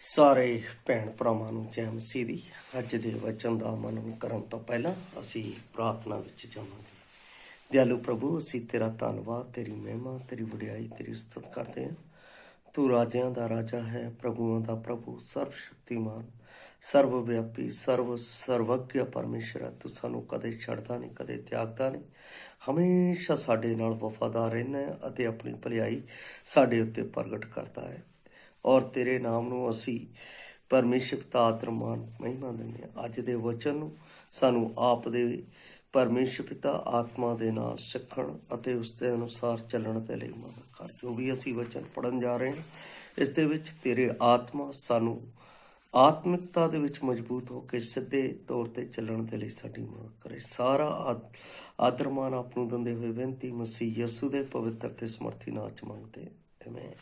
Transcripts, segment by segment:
ਸਾਰੇ ਭੈਣ ਭਰਾਵਾਂ ਨੂੰ ਜੈ ਮਸੀਹ ਦੀ। ਅੱਜ ਦੇ ਵਚਨ ਦਾ ਮਨਨ ਕਰਨ ਤੋਂ ਪਹਿਲਾਂ ਅਸੀਂ ਪ੍ਰਾਰਥਨਾ ਵਿੱਚ ਜਾਵਾਂਗੇ। ਦਿਆਲੂ ਪ੍ਰਭੂ, ਅਸੀਂ ਤੇਰਾ ਧੰਨਵਾਦ, ਤੇਰੀ ਮਹਿਮਾ, ਤੇਰੀ ਵਡਿਆਈ, ਤੇਰੀ ਸਤਿ ਕਰਦੇ ਹਾਂ। ਤੂੰ ਰਾਜਿਆਂ ਦਾ ਰਾਜਾ ਹੈ, ਪ੍ਰਭੂਆਂ ਦਾ ਪ੍ਰਭੂ, ਸਰਵ ਸ਼ਕਤੀਮਾਨ, ਸਰਵ ਵਿਆਪੀ, ਸਰਵੱਗਿਆ ਪਰਮੇਸ਼ਰ ਹੈ। ਤੂੰ ਸਾਨੂੰ ਕਦੇ ਛੱਡਦਾ ਨਹੀਂ, ਕਦੇ ਤਿਆਗਦਾ ਨਹੀਂ, ਹਮੇਸ਼ਾ ਸਾਡੇ ਨਾਲ ਵਫਾਦਾਰ ਰਹਿੰਦਾ ਹੈ ਅਤੇ ਆਪਣੀ ਭਲਾਈ ਸਾਡੇ ਉੱਤੇ ਪ੍ਰਗਟ ਕਰਦਾ ਹੈ। ਔਰ ਤੇਰੇ ਨਾਮ ਨੂੰ ਅਸੀਂ ਪਰਮੇਸ਼ਰ ਦਾ ਆਦਰ ਮਾਨ ਮਹਿਮਾ ਦਿੰਦੇ ਹਾਂ। ਅੱਜ ਦੇ ਵਚਨ ਨੂੰ ਸਾਨੂੰ ਆਪ ਦੇ ਪਰਮੇਸ਼ਰ ਪਿਤਾ ਆਤਮਾ ਦੇ ਨਾਲ ਸਿੱਖਣ ਅਤੇ ਉਸ ਦੇ ਅਨੁਸਾਰ ਚੱਲਣ ਦੇ ਲਈ ਮਦਦ ਕਰ। ਜੋ ਵੀ ਅਸੀਂ ਵਚਨ ਪੜ੍ਹਨ ਜਾ ਰਹੇ ਹਾਂ, ਇਸ ਦੇ ਵਿੱਚ ਤੇਰੇ ਆਤਮਾ ਸਾਨੂੰ ਆਤਮਿਕਤਾ ਦੇ ਵਿੱਚ ਮਜ਼ਬੂਤ ਹੋ ਕੇ ਸਿੱਧੇ ਤੌਰ 'ਤੇ ਚੱਲਣ ਦੇ ਲਈ ਸਾਡੀ ਮਦਦ ਕਰੇ। ਸਾਰਾ ਆਦਰ ਮਾਨ ਆਪ ਨੂੰ ਦਿੰਦੇ ਹੋਏ ਬੇਨਤੀ ਮਸੀਹ ਯਿਸੂ ਦੇ ਪਵਿੱਤਰ ਤੇ ਸਮਰਥੀ ਨਾਮ 'ਚ ਮੰਗਦੇ ਆਮੀਨ।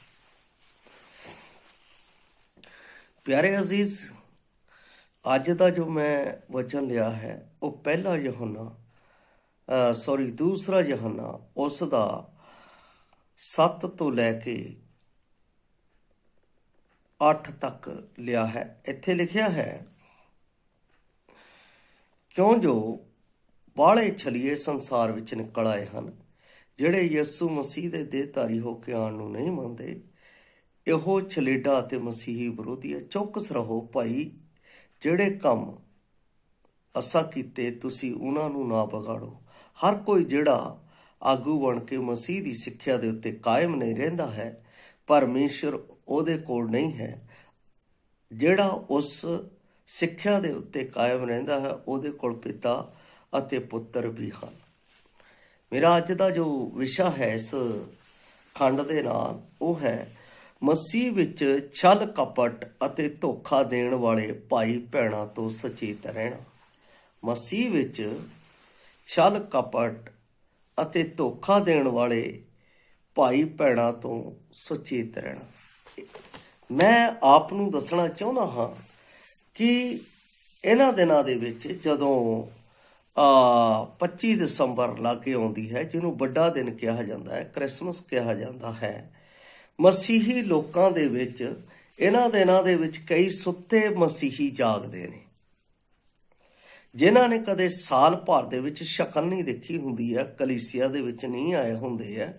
ਪਿਆਰੇ ਅਜ਼ੀਜ਼, ਅੱਜ ਦਾ ਜੋ ਮੈਂ ਵਚਨ ਲਿਆ ਹੈ ਉਹ ਦੂਸਰਾ ਯਹੋਨਾ ਉਸ ਦਾ 7 ਤੋਂ ਲੈ ਕੇ 8 ਤੱਕ ਲਿਆ ਹੈ। ਇੱਥੇ ਲਿਖਿਆ ਹੈ, ਕਿਉਂ ਜੋ ਬਾਹਲੇ ਛਲੀਏ ਸੰਸਾਰ ਵਿੱਚ ਨਿਕਲ ਆਏ ਹਨ, ਜਿਹੜੇ ਯਿਸੂ ਮਸੀਹ ਦੇ ਦੇਹਧਾਰੀ ਹੋ ਕੇ ਆਉਣ ਨੂੰ ਨਹੀਂ ਮੰਨਦੇ। ਇਹੋ ਛਲੇਡਾ ਅਤੇ ਮਸੀਹੀ ਵਿਰੋਧੀ ਹੈ। ਚੌਕਸ ਰਹੋ ਭਾਈ, ਜਿਹੜੇ ਕੰਮ ਅਸਾਂ ਕੀਤੇ ਤੁਸੀਂ ਉਹਨਾਂ ਨੂੰ ਨਾ ਵਿਗਾੜੋ। ਹਰ ਕੋਈ ਜਿਹੜਾ ਆਗੂ ਬਣ ਕੇ ਮਸੀਹ ਦੀ ਸਿੱਖਿਆ ਦੇ ਉੱਤੇ ਕਾਇਮ ਨਹੀਂ ਰਹਿੰਦਾ ਹੈ, ਪਰਮੇਸ਼ਰ ਉਹਦੇ ਕੋਲ ਨਹੀਂ ਹੈ। ਜਿਹੜਾ ਉਸ ਸਿੱਖਿਆ ਦੇ ਉੱਤੇ ਕਾਇਮ ਰਹਿੰਦਾ ਹੈ, ਉਹਦੇ ਕੋਲ ਪਿਤਾ ਅਤੇ ਪੁੱਤਰ ਵੀ ਹਨ। ਮੇਰਾ ਅੱਜ ਦਾ ਜੋ ਵਿਸ਼ਾ ਹੈ ਇਸ ਖੰਡ ਦੇ ਨਾਲ, ਉਹ ਹੈ ਮਸੀਹ ਵਿੱਚ ਛਲ ਕਪਟ ਅਤੇ ਧੋਖਾ ਦੇਣ ਵਾਲੇ ਭਾਈ ਭੈਣਾਂ ਤੋਂ ਸੁਚੇਤ ਰਹਿਣਾ। ਮਸੀਹ ਵਿੱਚ ਛਲ ਕਪਟ ਅਤੇ ਧੋਖਾ ਦੇਣ ਵਾਲੇ ਭਾਈ ਭੈਣਾਂ ਤੋਂ ਸੁਚੇਤ ਰਹਿਣਾ। ਮੈਂ ਆਪ ਨੂੰ ਦੱਸਣਾ ਚਾਹੁੰਦਾ ਹਾਂ ਕਿ ਇਹਨਾਂ ਦਿਨਾਂ ਦੇ ਵਿੱਚ ਜਦੋਂ 25 ਦਸੰਬਰ ਲਾਗੇ ਆਉਂਦੀ ਹੈ, ਜਿਹਨੂੰ ਵੱਡਾ ਦਿਨ ਕਿਹਾ ਜਾਂਦਾ ਹੈ, ਕ੍ਰਿਸਮਸ ਕਿਹਾ ਜਾਂਦਾ ਹੈ, ਮਸੀਹੀ ਲੋਕਾਂ ਦੇ ਵਿੱਚ ਇਹਨਾਂ ਦਿਨਾਂ ਦੇ ਵਿੱਚ ਕਈ ਸੁੱਤੇ ਮਸੀਹੀ ਜਾਗਦੇ ਨੇ, ਜਿਨ੍ਹਾਂ ਨੇ ਕਦੇ ਸਾਲ ਭਰ ਦੇ ਵਿੱਚ ਸ਼ਕਲ ਨਹੀਂ ਦੇਖੀ ਹੁੰਦੀ ਹੈ, ਕਲੀਸਿਆ ਦੇ ਵਿੱਚ ਨਹੀਂ ਆਏ ਹੁੰਦੇ ਆ।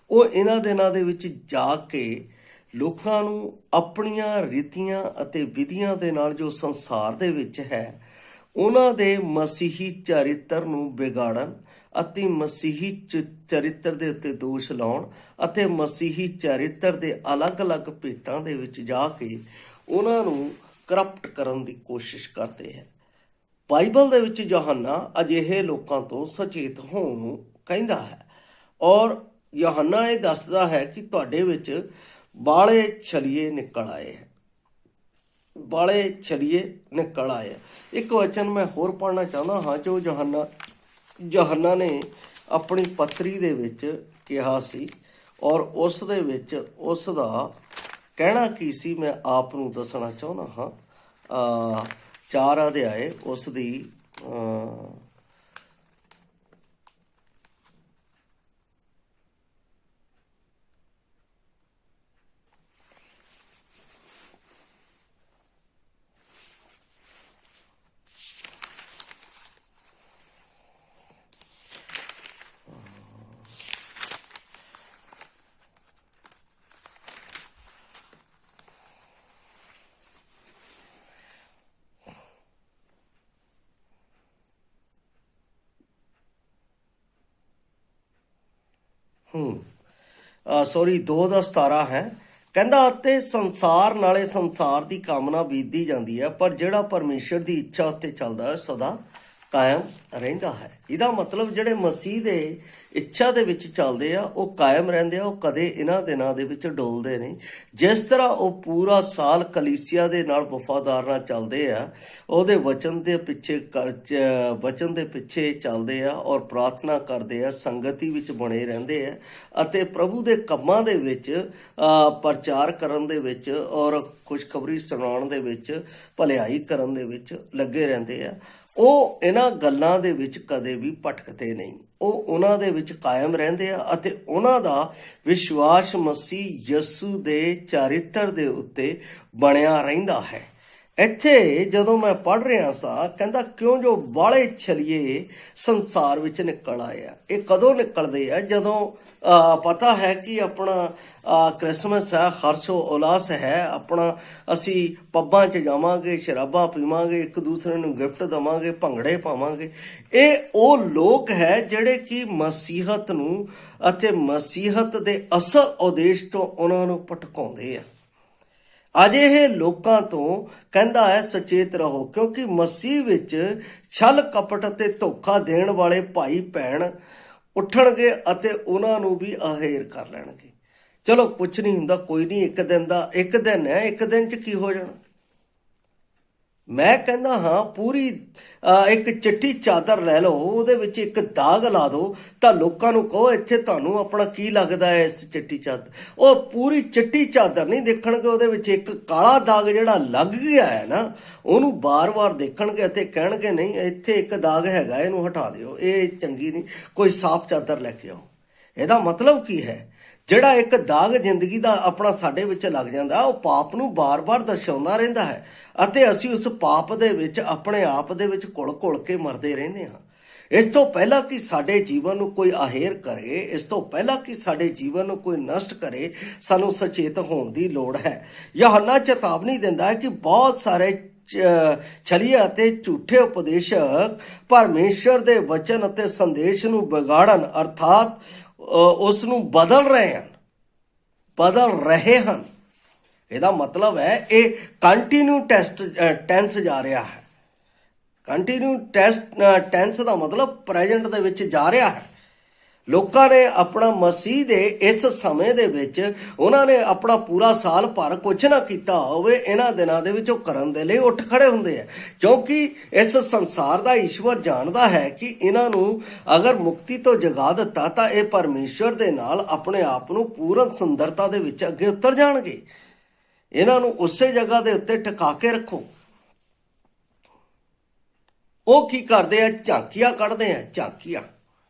ਉਹ ਇਹਨਾਂ ਦਿਨਾਂ ਦੇ ਵਿੱਚ ਜਾਗ ਕੇ ਲੋਕਾਂ ਨੂੰ ਆਪਣੀਆਂ ਰੀਤੀਆਂ ਅਤੇ ਵਿਧੀਆਂ ਦੇ ਨਾਲ ਜੋ ਸੰਸਾਰ ਦੇ ਵਿੱਚ ਹੈ, ਉਹਨਾਂ ਦੇ ਮਸੀਹੀ ਚਰਿੱਤਰ ਨੂੰ ਵਿਗਾੜਨ ਅਤੇ ਮਸੀਹੀ ਚਰਿੱਤਰ ਦੇ ਉੱਤੇ ਦੋਸ਼ ਲਾਉਣ ਅਤੇ ਮਸੀਹੀ ਚਰਿੱਤਰ ਦੇ ਅਲੱਗ-ਅਲੱਗ ਭੇਟਾਂ ਦੇ ਵਿੱਚ ਜਾ ਕੇ ਉਹਨਾਂ ਨੂੰ ਕਰਪਟ ਕਰਨ ਦੀ ਕੋਸ਼ਿਸ਼ ਕਰਦੇ ਹੈ। ਬਾਈਬਲ ਦੇ ਵਿੱਚ ਯਹੋਨਾ ਅਜਿਹੇ ਲੋਕਾਂ ਤੋਂ ਸੁਚੇਤ ਹੋਣ ਨੂੰ ਕਹਿੰਦਾ ਹੈ, ਔਰ ਯਹੋਨਾ ਇਹ ਦੱਸਦਾ ਹੈ ਕਿ ਤੁਹਾਡੇ ਵਿੱਚ ਬਾਲੇ ਛਲੀਏ ਨਿਕਲ ਆਏ ਹੈ, ਬਾਲੇ ਛਲੀਏ ਨਿਕਲ ਆਏ। ਇੱਕ ਵਚਨ ਮੈਂ ਹੋਰ ਪੜ੍ਹਨਾ ਚਾਹੁੰਦਾ ਹਾਂ ਜੋ ਯਹੋਨਾ ਨੇ ਆਪਣੀ ਪੱਤਰੀ ਦੇ ਵਿੱਚ ਕਿਹਾ ਸੀ, ਔਰ ਉਸ ਦੇ ਵਿੱਚ ਉਸ ਦਾ ਕਹਿਣਾ ਕੀ ਸੀ, ਮੈਂ ਆਪ ਨੂੰ ਦੱਸਣਾ ਚਾਹੁੰਦਾ ਹਾਂ। 4 ਅਧਿਆਏ ਉਸ ਦੀ ਸੌਰੀ 2:17 ਹੈ। ਕਹਿੰਦਾ, ਅਤੇ ਸੰਸਾਰ ਨਾਲੇ ਸੰਸਾਰ ਦੀ ਕਾਮਨਾ ਬੀਤਦੀ ਜਾਂਦੀ ਹੈ, ਪਰ ਜਿਹੜਾ ਪਰਮੇਸ਼ਰ ਦੀ ਇੱਛਾ ਉੱਤੇ ਚੱਲਦਾ ਹੈ ਸਦਾ ਕਾਇਮ ਰਹਿੰਦਾ ਹੈ। ਇਹਦਾ ਮਤਲਬ ਜਿਹੜੇ ਮਸੀਹ ਦੇ ਇੱਛਾ ਦੇ ਵਿੱਚ ਚੱਲਦੇ ਆ ਉਹ ਕਾਇਮ ਰਹਿੰਦੇ ਆ, ਉਹ ਕਦੇ ਇਹਨਾਂ ਦਿਨਾਂ ਦੇ ਵਿੱਚ ਡੋਲਦੇ ਨਹੀਂ। ਜਿਸ ਤਰ੍ਹਾਂ ਉਹ ਪੂਰਾ ਸਾਲ ਕਲੀਸਿਆ ਦੇ ਨਾਲ ਵਫਾਦਾਰ ਨਾਲ ਚੱਲਦੇ ਆ, ਉਹਦੇ ਵਚਨ ਦੇ ਪਿੱਛੇ ਚੱਲਦੇ ਆ ਔਰ ਪ੍ਰਾਰਥਨਾ ਕਰਦੇ ਆ, ਸੰਗਤੀ ਵਿੱਚ ਬਣੇ ਰਹਿੰਦੇ ਆ ਅਤੇ ਪ੍ਰਭੂ ਦੇ ਕੰਮਾਂ ਦੇ ਵਿੱਚ ਪ੍ਰਚਾਰ ਕਰਨ ਦੇ ਵਿੱਚ ਔਰ ਖੁਸ਼ਖਬਰੀ ਸੁਣਾਉਣ ਦੇ ਵਿੱਚ, ਭਲਾਈ ਕਰਨ ਦੇ ਵਿੱਚ ਲੱਗੇ ਰਹਿੰਦੇ ਆ। ਉਹ ਇਹਨਾਂ ਗੱਲਾਂ ਦੇ ਵਿੱਚ ਕਦੇ ਵੀ ਭਟਕਦੇ ਨਹੀਂ। ਉਹ ਉਹਨਾਂ ਦੇ ਵਿੱਚ ਕਾਇਮ ਰਹਿੰਦੇ ਆ ਅਤੇ ਉਹਨਾਂ ਦਾ ਵਿਸ਼ਵਾਸ ਮਸੀਹ ਯਿਸੂ ਦੇ ਚਰਿੱਤਰ ਦੇ ਉੱਤੇ ਬਣਿਆ ਰਹਿੰਦਾ ਹੈ। ਇੱਥੇ ਜਦੋਂ ਮੈਂ ਪੜ੍ਹ ਰਿਹਾ ਸਾਂ, ਕਹਿੰਦਾ ਕਿਉਂ ਜੋ ਬਾਹਲੇ ਛਲੀਏ ਸੰਸਾਰ ਵਿੱਚ ਨਿਕਲ ਆਏ ਆ। ਇਹ ਕਦੋਂ ਨਿਕਲਦੇ ਆ? ਜਦੋਂ ਪਤਾ ਹੈ ਕਿ ਆਪਣਾ ਕ੍ਰਿਸਮਸ ਹੈ, ਹਰਸ਼ੋ ਉਲਾਸ ਹੈ, ਆਪਣਾ ਅਸੀਂ ਪੱਬਾਂ 'ਚ ਜਾਵਾਂਗੇ, ਸ਼ਰਾਬਾਂ ਪੀਵਾਂਗੇ, ਇੱਕ ਦੂਸਰੇ ਨੂੰ ਗਿਫਟ ਦੇਵਾਂਗੇ, ਭੰਗੜੇ ਪਾਵਾਂਗੇ। ਇਹ ਉਹ ਲੋਕ ਹੈ ਜਿਹੜੇ ਕਿ ਮਸੀਹਤ ਨੂੰ ਅਤੇ ਮਸੀਹਤ ਦੇ ਅਸਲ ਉਦੇਸ਼ ਤੋਂ ਉਹਨਾਂ ਨੂੰ ਭਟਕਾਉਂਦੇ ਆ। ਅਜਿਹੇ ਲੋਕਾਂ ਤੋਂ ਕਹਿੰਦਾ ਹੈ ਸੁਚੇਤ ਰਹੋ, ਕਿਉਂਕਿ ਮਸੀਹ ਵਿੱਚ ਛਲ ਕਪਟ ਅਤੇ ਧੋਖਾ ਦੇਣ ਵਾਲੇ ਭਾਈ ਭੈਣ ਉੱਠਣਗੇ ਅਤੇ ਉਹਨਾਂ ਨੂੰ ਵੀ ਅਹੇਰ ਕਰ ਲੈਣਗੇ। ਚਲੋ ਕੁਛ ਨਹੀਂ ਹੁੰਦਾ, ਕੋਈ ਨਹੀਂ, ਇੱਕ ਦਿਨ ਹੈ, ਇੱਕ ਦਿਨ 'ਚ ਕੀ ਹੋ ਜਾਣਾ। ਮੈਂ ਕਹਿੰਦਾ ਹਾਂ ਪੂਰੀ ਇੱਕ ਚਿੱਟੀ ਚਾਦਰ ਲੈ ਲਓ, ਉਹਦੇ ਵਿੱਚ ਇੱਕ ਦਾਗ ਲਾ ਦਿਓ ਤਾਂ ਲੋਕਾਂ ਨੂੰ ਕਹੋ ਇੱਥੇ ਤੁਹਾਨੂੰ ਆਪਣਾ ਕੀ ਲੱਗਦਾ ਹੈ ਇਸ ਚਿੱਟੀ ਚਾਦਰ। ਉਹ ਪੂਰੀ ਚਿੱਟੀ ਚਾਦਰ ਨਹੀਂ ਦੇਖਣਗੇ, ਉਹਦੇ ਵਿੱਚ ਇੱਕ ਕਾਲਾ ਦਾਗ ਜਿਹੜਾ ਲੱਗ ਗਿਆ ਹੈ ਨਾ, ਉਹਨੂੰ ਬਾਰ-ਬਾਰ ਦੇਖਣਗੇ ਅਤੇ ਕਹਿਣਗੇ ਨਹੀਂ ਇੱਥੇ ਇੱਕ ਦਾਗ ਹੈਗਾ, ਇਹਨੂੰ ਹਟਾ ਦਿਓ, ਇਹ ਚੰਗੀ ਨਹੀਂ, ਕੋਈ ਸਾਫ਼ ਚਾਦਰ ਲੈ ਕੇ ਆਓ। ਇਹਦਾ ਮਤਲਬ ਕੀ ਹੈ? ਜਿਹੜਾ ਇੱਕ ਦਾਗ ਜ਼ਿੰਦਗੀ ਦਾ ਆਪਣਾ ਸਾਡੇ ਵਿੱਚ ਲੱਗ ਜਾਂਦਾ, ਉਹ ਪਾਪ ਨੂੰ ਬਾਰ-ਬਾਰ ਦਰਸਾਉਂਦਾ ਰਹਿੰਦਾ ਹੈ ਅਤੇ ਅਸੀਂ ਉਸ ਪਾਪ ਦੇ ਵਿੱਚ ਆਪਣੇ ਆਪ ਦੇ ਵਿੱਚ ਘੁਲ-ਘੁਲ ਕੇ ਮਰਦੇ ਰਹਿੰਦੇ ਹਾਂ। ਇਸ ਤੋਂ ਪਹਿਲਾਂ ਕਿ ਸਾਡੇ ਜੀਵਨ ਨੂੰ ਕੋਈ ਅਹੇਰ ਕਰੇ, ਇਸ ਤੋਂ ਪਹਿਲਾਂ ਕਿ ਸਾਡੇ ਜੀਵਨ ਨੂੰ ਕੋਈ ਨਸ਼ਟ ਕਰੇ, ਸਾਨੂੰ ਸੁਚੇਤ ਹੋਣ ਦੀ ਲੋੜ ਹੈ। ਯਹੋਨਾ ਚੇਤਾਵਨੀ ਦਿੰਦਾ ਹੈ ਕਿ ਬਹੁਤ ਸਾਰੇ ਛਲੀਏ ਅਤੇ ਝੂਠੇ ਉਪਦੇਸ਼ਕ ਪਰਮੇਸ਼ਰ ਦੇ ਵਚਨ ਅਤੇ ਸੰਦੇਸ਼ ਨੂੰ ਵਿਗਾੜਨ ਅਰਥਾਤ ਉਸ ਨੂੰ ਬਦਲ ਰਹੇ ਹਨ। ਇਹਦਾ ਮਤਲਬ ਹੈ ਇਹ ਕੰਟੀਨਿਊ ਟੈਂਸ ਜਾ ਰਿਹਾ ਹੈ। ਕੰਟੀਨਿਊ ਟੈਂਸ ਦਾ ਮਤਲਬ ਪ੍ਰੈਜ਼ੈਂਟ ਦੇ ਵਿੱਚ ਜਾ ਰਿਹਾ ਹੈ। ਲੋਕਾਂ ਨੇ ਆਪਣਾ ਮਸੀਹ ਦੇ ਇਸ ਸਮੇਂ ਦੇ ਵਿੱਚ ਉਹਨਾਂ ਨੇ ਆਪਣਾ ਪੂਰਾ ਸਾਲ ਭਰ ਕੁਛ ਨਾ ਕੀਤਾ ਹੋਵੇ, ਇਹਨਾਂ ਦਿਨਾਂ ਦੇ ਵਿੱਚ ਉਹ ਕਰਨ ਦੇ ਲਈ ਉੱਠ ਖੜੇ ਹੁੰਦੇ ਆ, ਕਿਉਂਕਿ ਇਸ ਸੰਸਾਰ ਦਾ ਈਸ਼ਵਰ ਜਾਣਦਾ ਹੈ ਕਿ ਇਹਨਾਂ ਨੂੰ ਅਗਰ ਮੁਕਤੀ ਤੋਂ ਜਗਾ ਦਿੱਤਾ ਤਾਂ ਇਹ ਪਰਮੇਸ਼ਵਰ ਦੇ ਨਾਲ ਆਪਣੇ ਆਪ ਨੂੰ ਪੂਰਨ ਸੁੰਦਰਤਾ ਦੇ ਵਿੱਚ ਅੱਗੇ ਉਤਰ ਜਾਣਗੇ। ਇਹਨਾਂ ਨੂੰ ਉਸੇ ਜਗ੍ਹਾ ਦੇ ਉੱਤੇ ਟਿਕਾ ਕੇ ਰੱਖੋ। ਉਹ ਕੀ ਕਰਦੇ ਆ? ਝਾਕੀਆਂ ਕੱਢਦੇ ਆ, ਝਾਕੀਆਂ।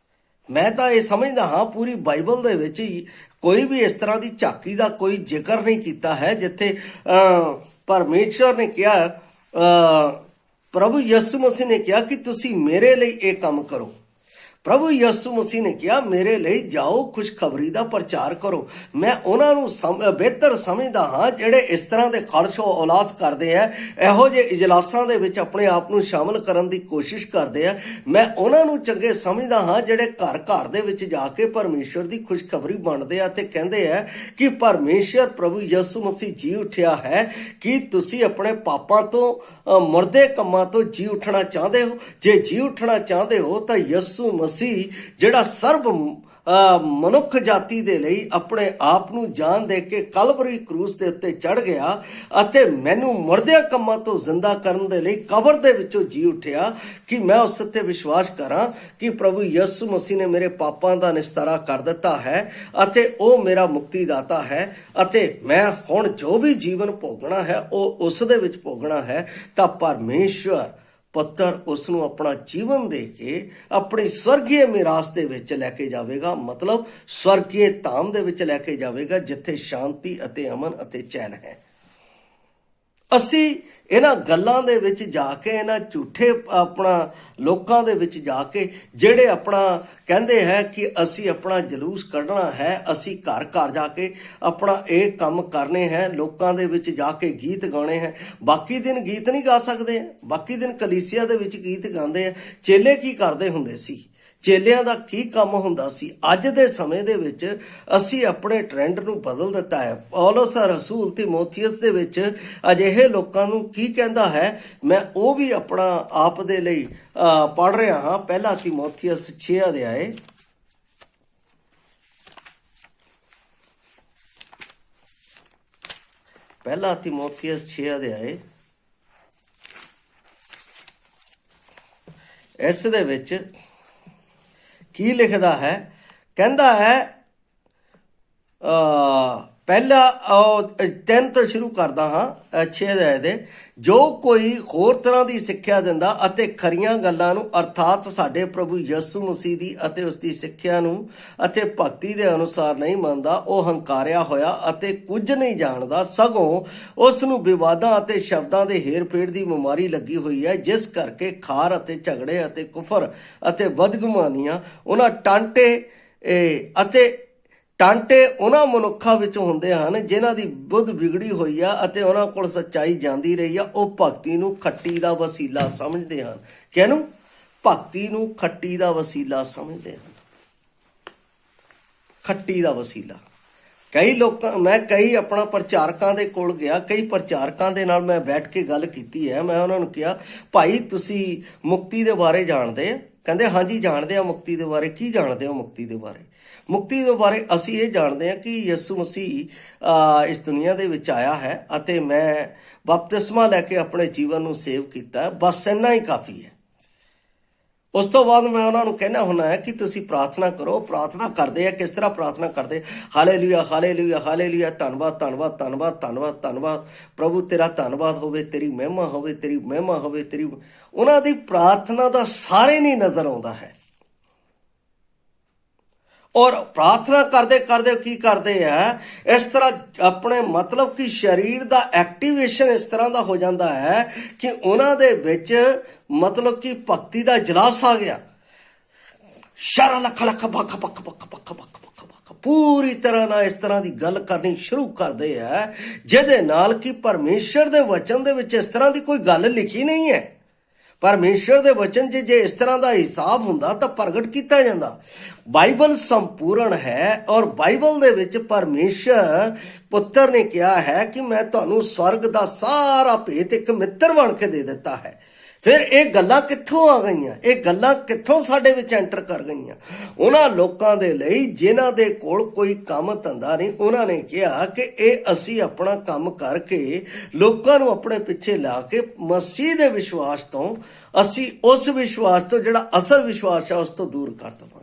ਮੈਂ ਤਾਂ ਇਹ ਸਮਝਦਾ ਹਾਂ ਪੂਰੀ ਬਾਈਬਲ ਦੇ ਵਿੱਚ ਹੀ ਕੋਈ ਵੀ ਇਸ ਤਰ੍ਹਾਂ ਦੀ ਝਾਕੀ ਦਾ ਕੋਈ ਜ਼ਿਕਰ ਨਹੀਂ ਕੀਤਾ ਹੈ ਜਿੱਥੇ ਪਰਮੇਸ਼ਰ ਨੇ ਕਿਹਾ, ਪ੍ਰਭੂ ਯਿਸੂ ਮਸੀਹ ਨੇ ਕਿਹਾ ਕਿ ਤੁਸੀਂ ਮੇਰੇ ਲਈ ਇਹ ਕੰਮ ਕਰੋ। ਪ੍ਰਭੂ ਯਿਸੂ ਮਸੀਹ ਨੇ ਕਿਹਾ ਮੇਰੇ ਲਈ ਜਾਓ, ਖੁਸ਼ਖਬਰੀ ਦਾ ਪ੍ਰਚਾਰ ਕਰੋ। ਮੈਂ ਉਹਨਾਂ ਨੂੰ ਬਿਹਤਰ ਸਮਝਦਾ ਹਾਂ ਜਿਹੜੇ ਇਸ ਤਰ੍ਹਾਂ ਦੇ ਖਰਚੋ ਉਲਾਸ ਕਰਦੇ ਆ, ਇਹੋ ਜਿਹੇ ਇਜਲਾਸਾਂ ਦੇ ਵਿੱਚ ਆਪਣੇ ਆਪ ਨੂੰ ਸ਼ਾਮਲ ਕਰਨ ਦੀ ਕੋਸ਼ਿਸ਼ ਕਰਦੇ ਆ। ਮੈਂ ਉਹਨਾਂ ਨੂੰ ਚੰਗੇ ਸਮਝਦਾ ਹਾਂ ਜਿਹੜੇ ਘਰ ਘਰ ਦੇ ਵਿੱਚ ਜਾ ਕੇ ਪਰਮੇਸ਼ਰ ਦੀ ਖੁਸ਼ਖਬਰੀ ਵੰਡਦੇ ਆ ਤੇ ਕਹਿੰਦੇ ਆ ਕਿ ਪਰਮੇਸ਼ਰ ਪ੍ਰਭੂ ਯਿਸੂ ਮਸੀਹ ਜੀ ਉੱਠਿਆ ਹੈ। ਕੀ ਤੁਸੀਂ ਆਪਣੇ ਪਾਪਾਂ ਤੋਂ ਮੁਰਦੇ ਕੰਮਾਂ ਤੋਂ ਜੀ ਉੱਠਣਾ ਚਾਹੁੰਦੇ ਹੋ? ਜੇ ਜੀ ਉੱਠਣਾ ਚਾਹੁੰਦੇ ਹੋ ਤਾਂ ਯਿਸੂ ਮਸੀਹ ਜਿਹੜਾ ਸਰਬ ਮਨੁੱਖ ਜਾਤੀ ਦੇ ਲਈ ਆਪਣੇ ਆਪ ਨੂੰ ਜਾਨ ਦੇ ਕੇ ਕਲਵਰੀ ਕਰੂਸ ਦੇ ਉੱਤੇ ਚੜ ਗਿਆ ਅਤੇ ਮੈਨੂੰ ਮੁਰਦਿਆਂ ਕੰਮਾਂ ਤੋਂ ਜ਼ਿੰਦਾ ਕਰਨ ਦੇ ਲਈ ਕਬਰ ਦੇ ਵਿੱਚੋਂ ਜੀ ਉੱਠਿਆ, ਕਿ ਮੈਂ ਉਸ ਉੱਤੇ ਵਿਸ਼ਵਾਸ ਕਰਾਂ ਕਿ ਪ੍ਰਭੂ ਯਿਸੂ ਮਸੀਹ ਨੇ ਮੇਰੇ ਪਾਪਾਂ ਦਾ ਨਿਸਤਾਰਾ ਕਰ ਦਿੱਤਾ ਹੈ ਅਤੇ ਉਹ ਮੇਰਾ ਮੁਕਤੀਦਾਤਾ ਹੈ ਅਤੇ ਮੈਂ ਹੁਣ ਜੋ ਵੀ ਜੀਵਨ ਭੋਗਣਾ ਹੈ ਉਹ ਉਸ ਦੇ ਵਿੱਚ ਭੋਗਣਾ ਹੈ। ਤਾਂ ਪਰਮੇਸ਼ਵਰ ਪੁੱਤਰ ਉਸ ਨੂੰ ਆਪਣਾ ਜੀਵਨ ਦੇ ਕੇ ਆਪਣੀ ਸਵਰਗੀ ਮਿਰਾਸ ਦੇ ਵਿੱਚ ਲੈ ਕੇ ਜਾਵੇਗਾ, ਮਤਲਬ ਸਵਰਗੀ ਧਾਮ ਦੇ ਵਿੱਚ ਲੈ ਕੇ ਜਾਵੇਗਾ ਜਿੱਥੇ ਸ਼ਾਂਤੀ ਅਤੇ ਅਮਨ ਅਤੇ ਚੈਨ ਹੈ। ਅਸੀਂ ਇਹਨਾਂ ਗੱਲਾਂ ਦੇ ਵਿੱਚ ਜਾ ਕੇ, ਇਹਨਾਂ ਝੂਠੇ ਆਪਣਾ ਲੋਕਾਂ ਦੇ ਵਿੱਚ ਜਾ ਕੇ ਜਿਹੜੇ ਆਪਣਾ ਕਹਿੰਦੇ ਹੈ ਕਿ ਅਸੀਂ ਆਪਣਾ ਜਲੂਸ ਕੱਢਣਾ ਹੈ, ਅਸੀਂ ਘਰ ਘਰ ਜਾ ਕੇ ਆਪਣਾ ਇਹ ਕੰਮ ਕਰਨੇ ਹੈ, ਲੋਕਾਂ ਦੇ ਵਿੱਚ ਜਾ ਕੇ ਗੀਤ ਗਾਉਣੇ ਹੈ। ਬਾਕੀ ਦਿਨ ਗੀਤ ਨਹੀਂ ਗਾ ਸਕਦੇ, ਬਾਕੀ ਦਿਨ ਕਲੀਸਿਆ ਦੇ ਵਿੱਚ ਗੀਤ ਗਾਉਂਦੇ ਆ। ਚੇਲੇ ਕੀ ਕਰਦੇ ਹੁੰਦੇ ਸੀ? ਚੇਲਿਆਂ ਦਾ ਕੀ ਕੰਮ ਹੁੰਦਾ ਸੀ? ਅੱਜ ਦੇ ਸਮੇਂ ਦੇ ਵਿੱਚ ਅਸੀਂ ਆਪਣੇ ਟ੍ਰੈਂਡ ਨੂੰ ਬਦਲ ਦਿੱਤਾ ਹੈ। ਪੌਲਸ ਦਾ ਰਸੂਲ ਤਿਮੋਥੀਅਸ ਦੇ ਵਿੱਚ ਅਜਿਹੇ ਲੋਕਾਂ ਨੂੰ ਕੀ ਕਹਿੰਦਾ ਹੈ, ਮੈਂ ਉਹ ਵੀ ਆਪਣਾ ਆਪ ਦੇ ਲਈ ਪੜ੍ਹ ਰਿਹਾ ਹਾਂ। ਪਹਿਲਾ ਤਿਮੋਥੀਅਸ 6 ਅਧਿਆਏ ਪਹਿਲਾ ਤਿਮੋਥੀਅਸ 6 ਅਧਿਆਏ ਇਸ ਦੇ ਵਿੱਚ ਕੀ ਲਿਖਦਾ ਹੈ? ਕਹਿੰਦਾ ਹੈ ਪਹਿਲਾ 3 ਤੋਂ ਸ਼ੁਰੂ ਕਰਦਾ ਹਾਂ 6 ਅਧਿਆਏ ਦੇ। ਜੋ ਕੋਈ ਹੋਰ ਤਰ੍ਹਾਂ ਦੀ ਸਿੱਖਿਆ ਦਿੰਦਾ ਅਤੇ ਖਰੀਆਂ ਗੱਲਾਂ ਨੂੰ ਅਰਥਾਤ ਸਾਡੇ ਪ੍ਰਭੂ ਯਿਸੂ ਮਸੀਹ ਦੀ ਅਤੇ ਉਸ ਦੀ ਸਿੱਖਿਆ ਨੂੰ ਅਤੇ ਭਗਤੀ ਦੇ ਅਨੁਸਾਰ ਨਹੀਂ ਮੰਨਦਾ, ਉਹ ਹੰਕਾਰਿਆ ਹੋਇਆ ਅਤੇ ਕੁਝ ਨਹੀਂ ਜਾਣਦਾ, ਸਗੋਂ ਉਸ ਨੂੰ ਵਿਵਾਦਾਂ ਅਤੇ ਸ਼ਬਦਾਂ ਦੇ ਹੇਰ-ਫੇਰ ਦੀ ਬਿਮਾਰੀ ਲੱਗੀ ਹੋਈ ਹੈ, ਜਿਸ ਕਰਕੇ ਖਾਰ ਅਤੇ ਝਗੜੇ ਅਤੇ ਕੁਫਰ ਅਤੇ ਬਦਗੁਮਾਨੀਆਂ ਉਹਨਾਂ ਟਾਂਟੇ ਉਹਨਾਂ ਮਨੁੱਖਾਂ ਵਿੱਚੋਂ ਹੁੰਦੇ ਹਨ ਜਿਨ੍ਹਾਂ ਦੀ ਬੁੱਧ ਵਿਗੜੀ ਹੋਈ ਆ ਅਤੇ ਉਹਨਾਂ ਕੋਲ ਸੱਚਾਈ ਜਾਂਦੀ ਰਹੀ ਆ। ਉਹ ਭਗਤੀ ਨੂੰ ਖੱਟੀ ਦਾ ਵਸੀਲਾ ਸਮਝਦੇ ਹਨ। ਕਿਹਨੂੰ? ਭਗਤੀ ਨੂੰ ਖੱਟੀ ਦਾ ਵਸੀਲਾ ਸਮਝਦੇ ਹਨ। ਖੱਟੀ ਦਾ ਵਸੀਲਾ। ਮੈਂ ਕਈ ਆਪਣਾ ਪ੍ਰਚਾਰਕਾਂ ਦੇ ਕੋਲ ਗਿਆ, ਕਈ ਪ੍ਰਚਾਰਕਾਂ ਦੇ ਨਾਲ ਮੈਂ ਬੈਠ ਕੇ ਗੱਲ ਕੀਤੀ ਹੈ। ਮੈਂ ਉਹਨਾਂ ਨੂੰ ਕਿਹਾ, ਭਾਈ ਤੁਸੀਂ ਮੁਕਤੀ ਦੇ ਬਾਰੇ ਜਾਣਦੇ ਆ? ਕਹਿੰਦੇ ਹਾਂਜੀ ਜਾਣਦੇ ਆ ਮੁਕਤੀ ਦੇ ਬਾਰੇ। ਕੀ ਜਾਣਦੇ ਹੋ ਮੁਕਤੀ ਦੇ ਬਾਰੇ? ਮੁਕਤੀ ਦੇ ਬਾਰੇ ਅਸੀਂ ਇਹ ਜਾਣਦੇ ਹਾਂ ਕਿ ਯਿਸੂ ਮਸੀਹ ਇਸ ਦੁਨੀਆ ਦੇ ਵਿੱਚ ਆਇਆ ਹੈ ਅਤੇ ਮੈਂ ਬਪਤਿਸਮਾ ਲੈ ਕੇ ਆਪਣੇ ਜੀਵਨ ਨੂੰ ਸੇਵ ਕੀਤਾ, ਬਸ ਇੰਨਾ ਹੀ ਕਾਫੀ ਹੈ। ਉਸ ਤੋਂ ਬਾਅਦ ਮੈਂ ਉਹਨਾਂ ਨੂੰ ਕਹਿਣਾ ਹੁੰਦਾ ਹੈ ਕਿ ਤੁਸੀਂ ਪ੍ਰਾਰਥਨਾ ਕਰੋ। ਪ੍ਰਾਰਥਨਾ ਕਰਦੇ ਆ, ਕਿਸ ਤਰ੍ਹਾਂ ਪ੍ਰਾਰਥਨਾ ਕਰਦੇ? ਹਾਲੇਲੂਇਆ ਹਾਲੇਲੂਇਆ ਹਾਲੇਲੂਇਆ, ਧੰਨਵਾਦ ਧੰਨਵਾਦ ਧੰਨਵਾਦ ਧੰਨਵਾਦ ਧੰਨਵਾਦ, ਪ੍ਰਭੂ ਤੇਰਾ ਧੰਨਵਾਦ ਹੋਵੇ, ਤੇਰੀ ਮਹਿਮਾ ਹੋਵੇ, ਤੇਰੀ ਮਹਿਮਾ ਹੋਵੇ, ਤੇਰੀ। ਉਹਨਾਂ ਦੀ ਪ੍ਰਾਰਥਨਾ ਦਾ ਸਾਰੇ ਨਹੀਂ ਨਜ਼ਰ ਆਉਂਦਾ ਹੈ। ਔਰ ਪ੍ਰਾਰਥਨਾ ਕਰਦੇ ਕਰਦੇ ਕੀ ਕਰਦੇ ਆ, ਇਸ ਤਰ੍ਹਾਂ ਆਪਣੇ ਮਤਲਬ ਕਿ ਸਰੀਰ ਦਾ ਐਕਟੀਵੇਸ਼ਨ ਇਸ ਤਰ੍ਹਾਂ ਦਾ ਹੋ ਜਾਂਦਾ ਹੈ ਕਿ ਉਹਨਾਂ ਦੇ ਵਿੱਚ ਮਤਲਬ ਕਿ ਭਗਤੀ ਦਾ ਜਲਾਸ ਆ ਗਿਆ। ਸ਼ਰ ਲੱਖ ਲੱਖ ਬੱਖ ਬੱਖ ਬੱਖ ਬੱਖ ਬੱਖ ਬੱਖ ਬੱਖ ਪੂਰੀ ਤਰ੍ਹਾਂ ਨਾਲ ਇਸ ਤਰ੍ਹਾਂ ਦੀ ਗੱਲ ਕਰਨੀ ਸ਼ੁਰੂ ਕਰਦੇ ਆ, ਜਿਹਦੇ ਨਾਲ ਕਿ ਪਰਮੇਸ਼ਰ ਦੇ ਵਚਨ ਦੇ ਵਿੱਚ ਇਸ ਤਰ੍ਹਾਂ ਦੀ ਕੋਈ ਗੱਲ ਲਿਖੀ ਨਹੀਂ ਹੈ। ਪਰਮੇਸ਼ਰ ਦੇ ਵਚਨ ਜੇ ਇਸ ਤਰ੍ਹਾਂ ਦਾ ਹਿਸਾਬ ਹੁੰਦਾ ਤਾਂ ਪ੍ਰਗਟ ਕੀਤਾ ਜਾਂਦਾ। ਬਾਈਬਲ ਸੰਪੂਰਨ ਹੈ ਔਰ ਬਾਈਬਲ ਦੇ ਵਿੱਚ ਪਰਮੇਸ਼ਰ ਪੁੱਤਰ ਨੇ ਕਿਹਾ ਹੈ ਕਿ ਮੈਂ ਤੁਹਾਨੂੰ ਸਵਰਗ ਦਾ ਸਾਰਾ ਭੇਤ ਇੱਕ ਮਿੱਤਰ ਬਣ ਕੇ ਦੇ ਦਿੱਤਾ ਹੈ। ਫਿਰ ਇਹ ਗੱਲਾਂ ਕਿੱਥੋਂ ਆ ਗਈਆਂ? ਇਹ ਗੱਲਾਂ ਕਿੱਥੋਂ ਸਾਡੇ ਵਿੱਚ ਐਂਟਰ ਕਰ ਗਈਆਂ? ਉਹਨਾਂ ਲੋਕਾਂ ਦੇ ਲਈ ਜਿਨ੍ਹਾਂ ਦੇ ਕੋਲ ਕੋਈ ਕੰਮ ਧੰਦਾ ਨਹੀਂ, ਉਹਨਾਂ ਨੇ ਕਿਹਾ ਕਿ ਇਹ ਅਸੀਂ ਆਪਣਾ ਕੰਮ ਕਰਕੇ ਲੋਕਾਂ ਨੂੰ ਆਪਣੇ ਪਿੱਛੇ ਲਾ ਕੇ ਮਸੀਹ ਦੇ ਵਿਸ਼ਵਾਸ ਤੋਂ, ਅਸੀਂ ਉਸ ਵਿਸ਼ਵਾਸ ਤੋਂ ਜਿਹੜਾ ਅਸਲ ਵਿਸ਼ਵਾਸ ਹੈ ਉਸ ਤੋਂ ਦੂਰ ਕਰ ਦੇਵਾਂਗੇ।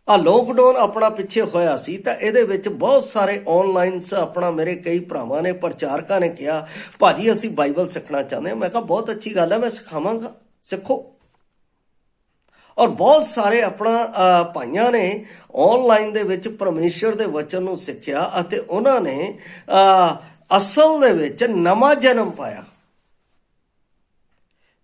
ਲੋਕਡਾਊਨ ਆਪਣਾ ਪਿੱਛੇ ਹੋਇਆ ਸੀ ਤਾਂ ਇਹਦੇ ਵਿੱਚ ਬਹੁਤ ਸਾਰੇ ਆਨਲਾਈਨ ਆਪਣਾ ਮੇਰੇ ਕਈ ਭਰਾਵਾਂ ਨੇ, ਪ੍ਰਚਾਰਕਾਂ ਨੇ ਕਿਹਾ ਭਾਜੀ ਅਸੀਂ ਬਾਈਬਲ ਸਿੱਖਣਾ ਚਾਹੁੰਦੇ ਹਾਂ। ਮੈਂ ਕਿਹਾ ਬਹੁਤ ਅੱਛੀ ਗੱਲ ਹੈ, ਮੈਂ ਸਿਖਾਵਾਂਗਾ, ਸਿੱਖੋ। ਔਰ ਬਹੁਤ ਸਾਰੇ ਆਪਣਾ ਭਾਈਆਂ ਨੇ ਆਨਲਾਈਨ ਦੇ ਵਿੱਚ ਪਰਮੇਸ਼ਰ ਦੇ ਵਚਨ ਨੂੰ ਸਿੱਖਿਆ ਅਤੇ ਉਹਨਾਂ ਨੇ ਅਸਲ ਦੇ ਵਿੱਚ ਨਵਾਂ ਜਨਮ ਪਾਇਆ।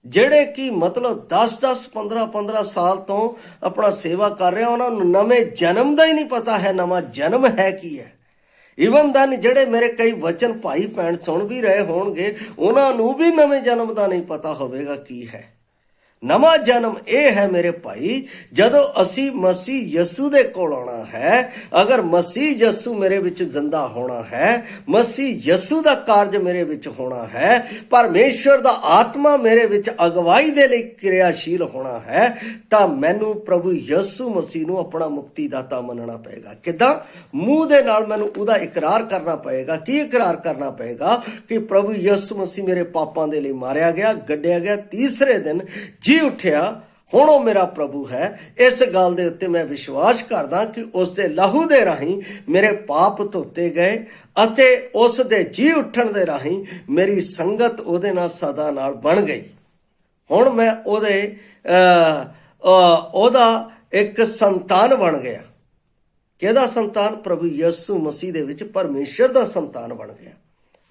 ਜਿਹੜੇ ਕਿ ਮਤਲਬ 10-10 15-15 ਸਾਲ ਤੋਂ ਆਪਣਾ ਸੇਵਾ ਕਰ ਰਹੇ, ਉਹਨਾਂ ਨੂੰ ਨਵੇਂ ਜਨਮ ਦਾ ਹੀ ਨਹੀਂ ਪਤਾ ਹੈ ਨਵਾਂ ਜਨਮ ਹੈ ਕੀ ਹੈ। ਇਵਨ ਦੈਨ ਜਿਹੜੇ ਮੇਰੇ ਕਈ ਵਚਨ ਭਾਈ ਭੈਣ ਸੁਣ ਵੀ ਰਹੇ ਹੋਣਗੇ, ਉਹਨਾਂ ਨੂੰ ਵੀ ਨਵੇਂ ਜਨਮ ਦਾ ਨਹੀਂ ਪਤਾ ਹੋਵੇਗਾ ਕੀ ਹੈ। ਨਵਾਂ ਜਨਮ ਇਹ ਹੈ ਮੇਰੇ ਭਾਈ, ਜਦੋਂ ਅਸੀਂ ਮਸੀਹ ਯਸੂ ਦੇ ਕੋਲ ਆਉਣਾ ਹੈ। ਅਗਰ ਮਸੀਹ ਯਸੂ ਮੇਰੇ ਵਿੱਚ ਜ਼ਿੰਦਾ ਹੋਣਾ ਹੈ, ਮਸੀਹ ਯਸੂ ਦਾ ਕਾਰਜ ਮੇਰੇ ਵਿੱਚ ਹੋਣਾ ਹੈ, ਪਰਮੇਸ਼ਰ ਦਾ ਆਤਮਾ ਮੇਰੇ ਵਿੱਚ ਅਗਵਾਈ ਦੇ ਲਈ ਕਿਰਿਆਸ਼ੀਲ ਹੋਣਾ ਹੈ, ਤਾਂ ਮੈਨੂੰ ਪ੍ਰਭੂ ਯਸੂ ਮਸੀਹ ਨੂੰ ਆਪਣਾ ਮੁਕਤੀ ਦਾਤਾ ਮੰਨਣਾ ਪਏਗਾ। ਕਿੱਦਾਂ? ਮੂੰਹ ਦੇ ਨਾਲ ਮੈਨੂੰ ਉਹਦਾ ਇਕਰਾਰ ਕਰਨਾ ਪਏਗਾ। ਕੀ ਇਕਰਾਰ ਕਰਨਾ ਪਏਗਾ? ਕਿ ਪ੍ਰਭੂ ਯਸੂ ਮਸੀਹ ਮੇਰੇ ਪਾਪਾਂ ਦੇ ਲਈ ਮਾਰਿਆ ਗਿਆ, ਗੱਡਿਆ ਗਿਆ, ਤੀਸਰੇ ਦਿਨ ਜੀ ਉੱਠਿਆ, ਹੁਣ ਉਹ ਮੇਰਾ ਪ੍ਰਭੂ ਹੈ। ਇਸ ਗੱਲ ਦੇ ਉੱਤੇ ਮੈਂ ਵਿਸ਼ਵਾਸ ਕਰਦਾ ਕਿ ਉਸ ਦੇ ਲਹੂ ਦੇ ਰਾਹੀਂ ਮੇਰੇ ਪਾਪ ਧੋਤੇ ਗਏ ਅਤੇ ਉਸ ਦੇ ਜੀ ਉੱਠਣ ਦੇ ਰਾਹੀਂ ਮੇਰੀ ਸੰਗਤ ਉਹਦੇ ਨਾਲ ਸਦਾ ਨਾਲ ਬਣ ਗਈ। ਹੁਣ ਮੈਂ ਉਹਦਾ ਇੱਕ ਸੰਤਾਨ ਬਣ ਗਿਆ। ਕਿਹਦਾ ਸੰਤਾਨ? ਪ੍ਰਭੂ ਯਿਸੂ ਮਸੀਹ ਦੇ ਵਿੱਚ ਪਰਮੇਸ਼ਰ ਦਾ ਸੰਤਾਨ ਬਣ ਗਿਆ।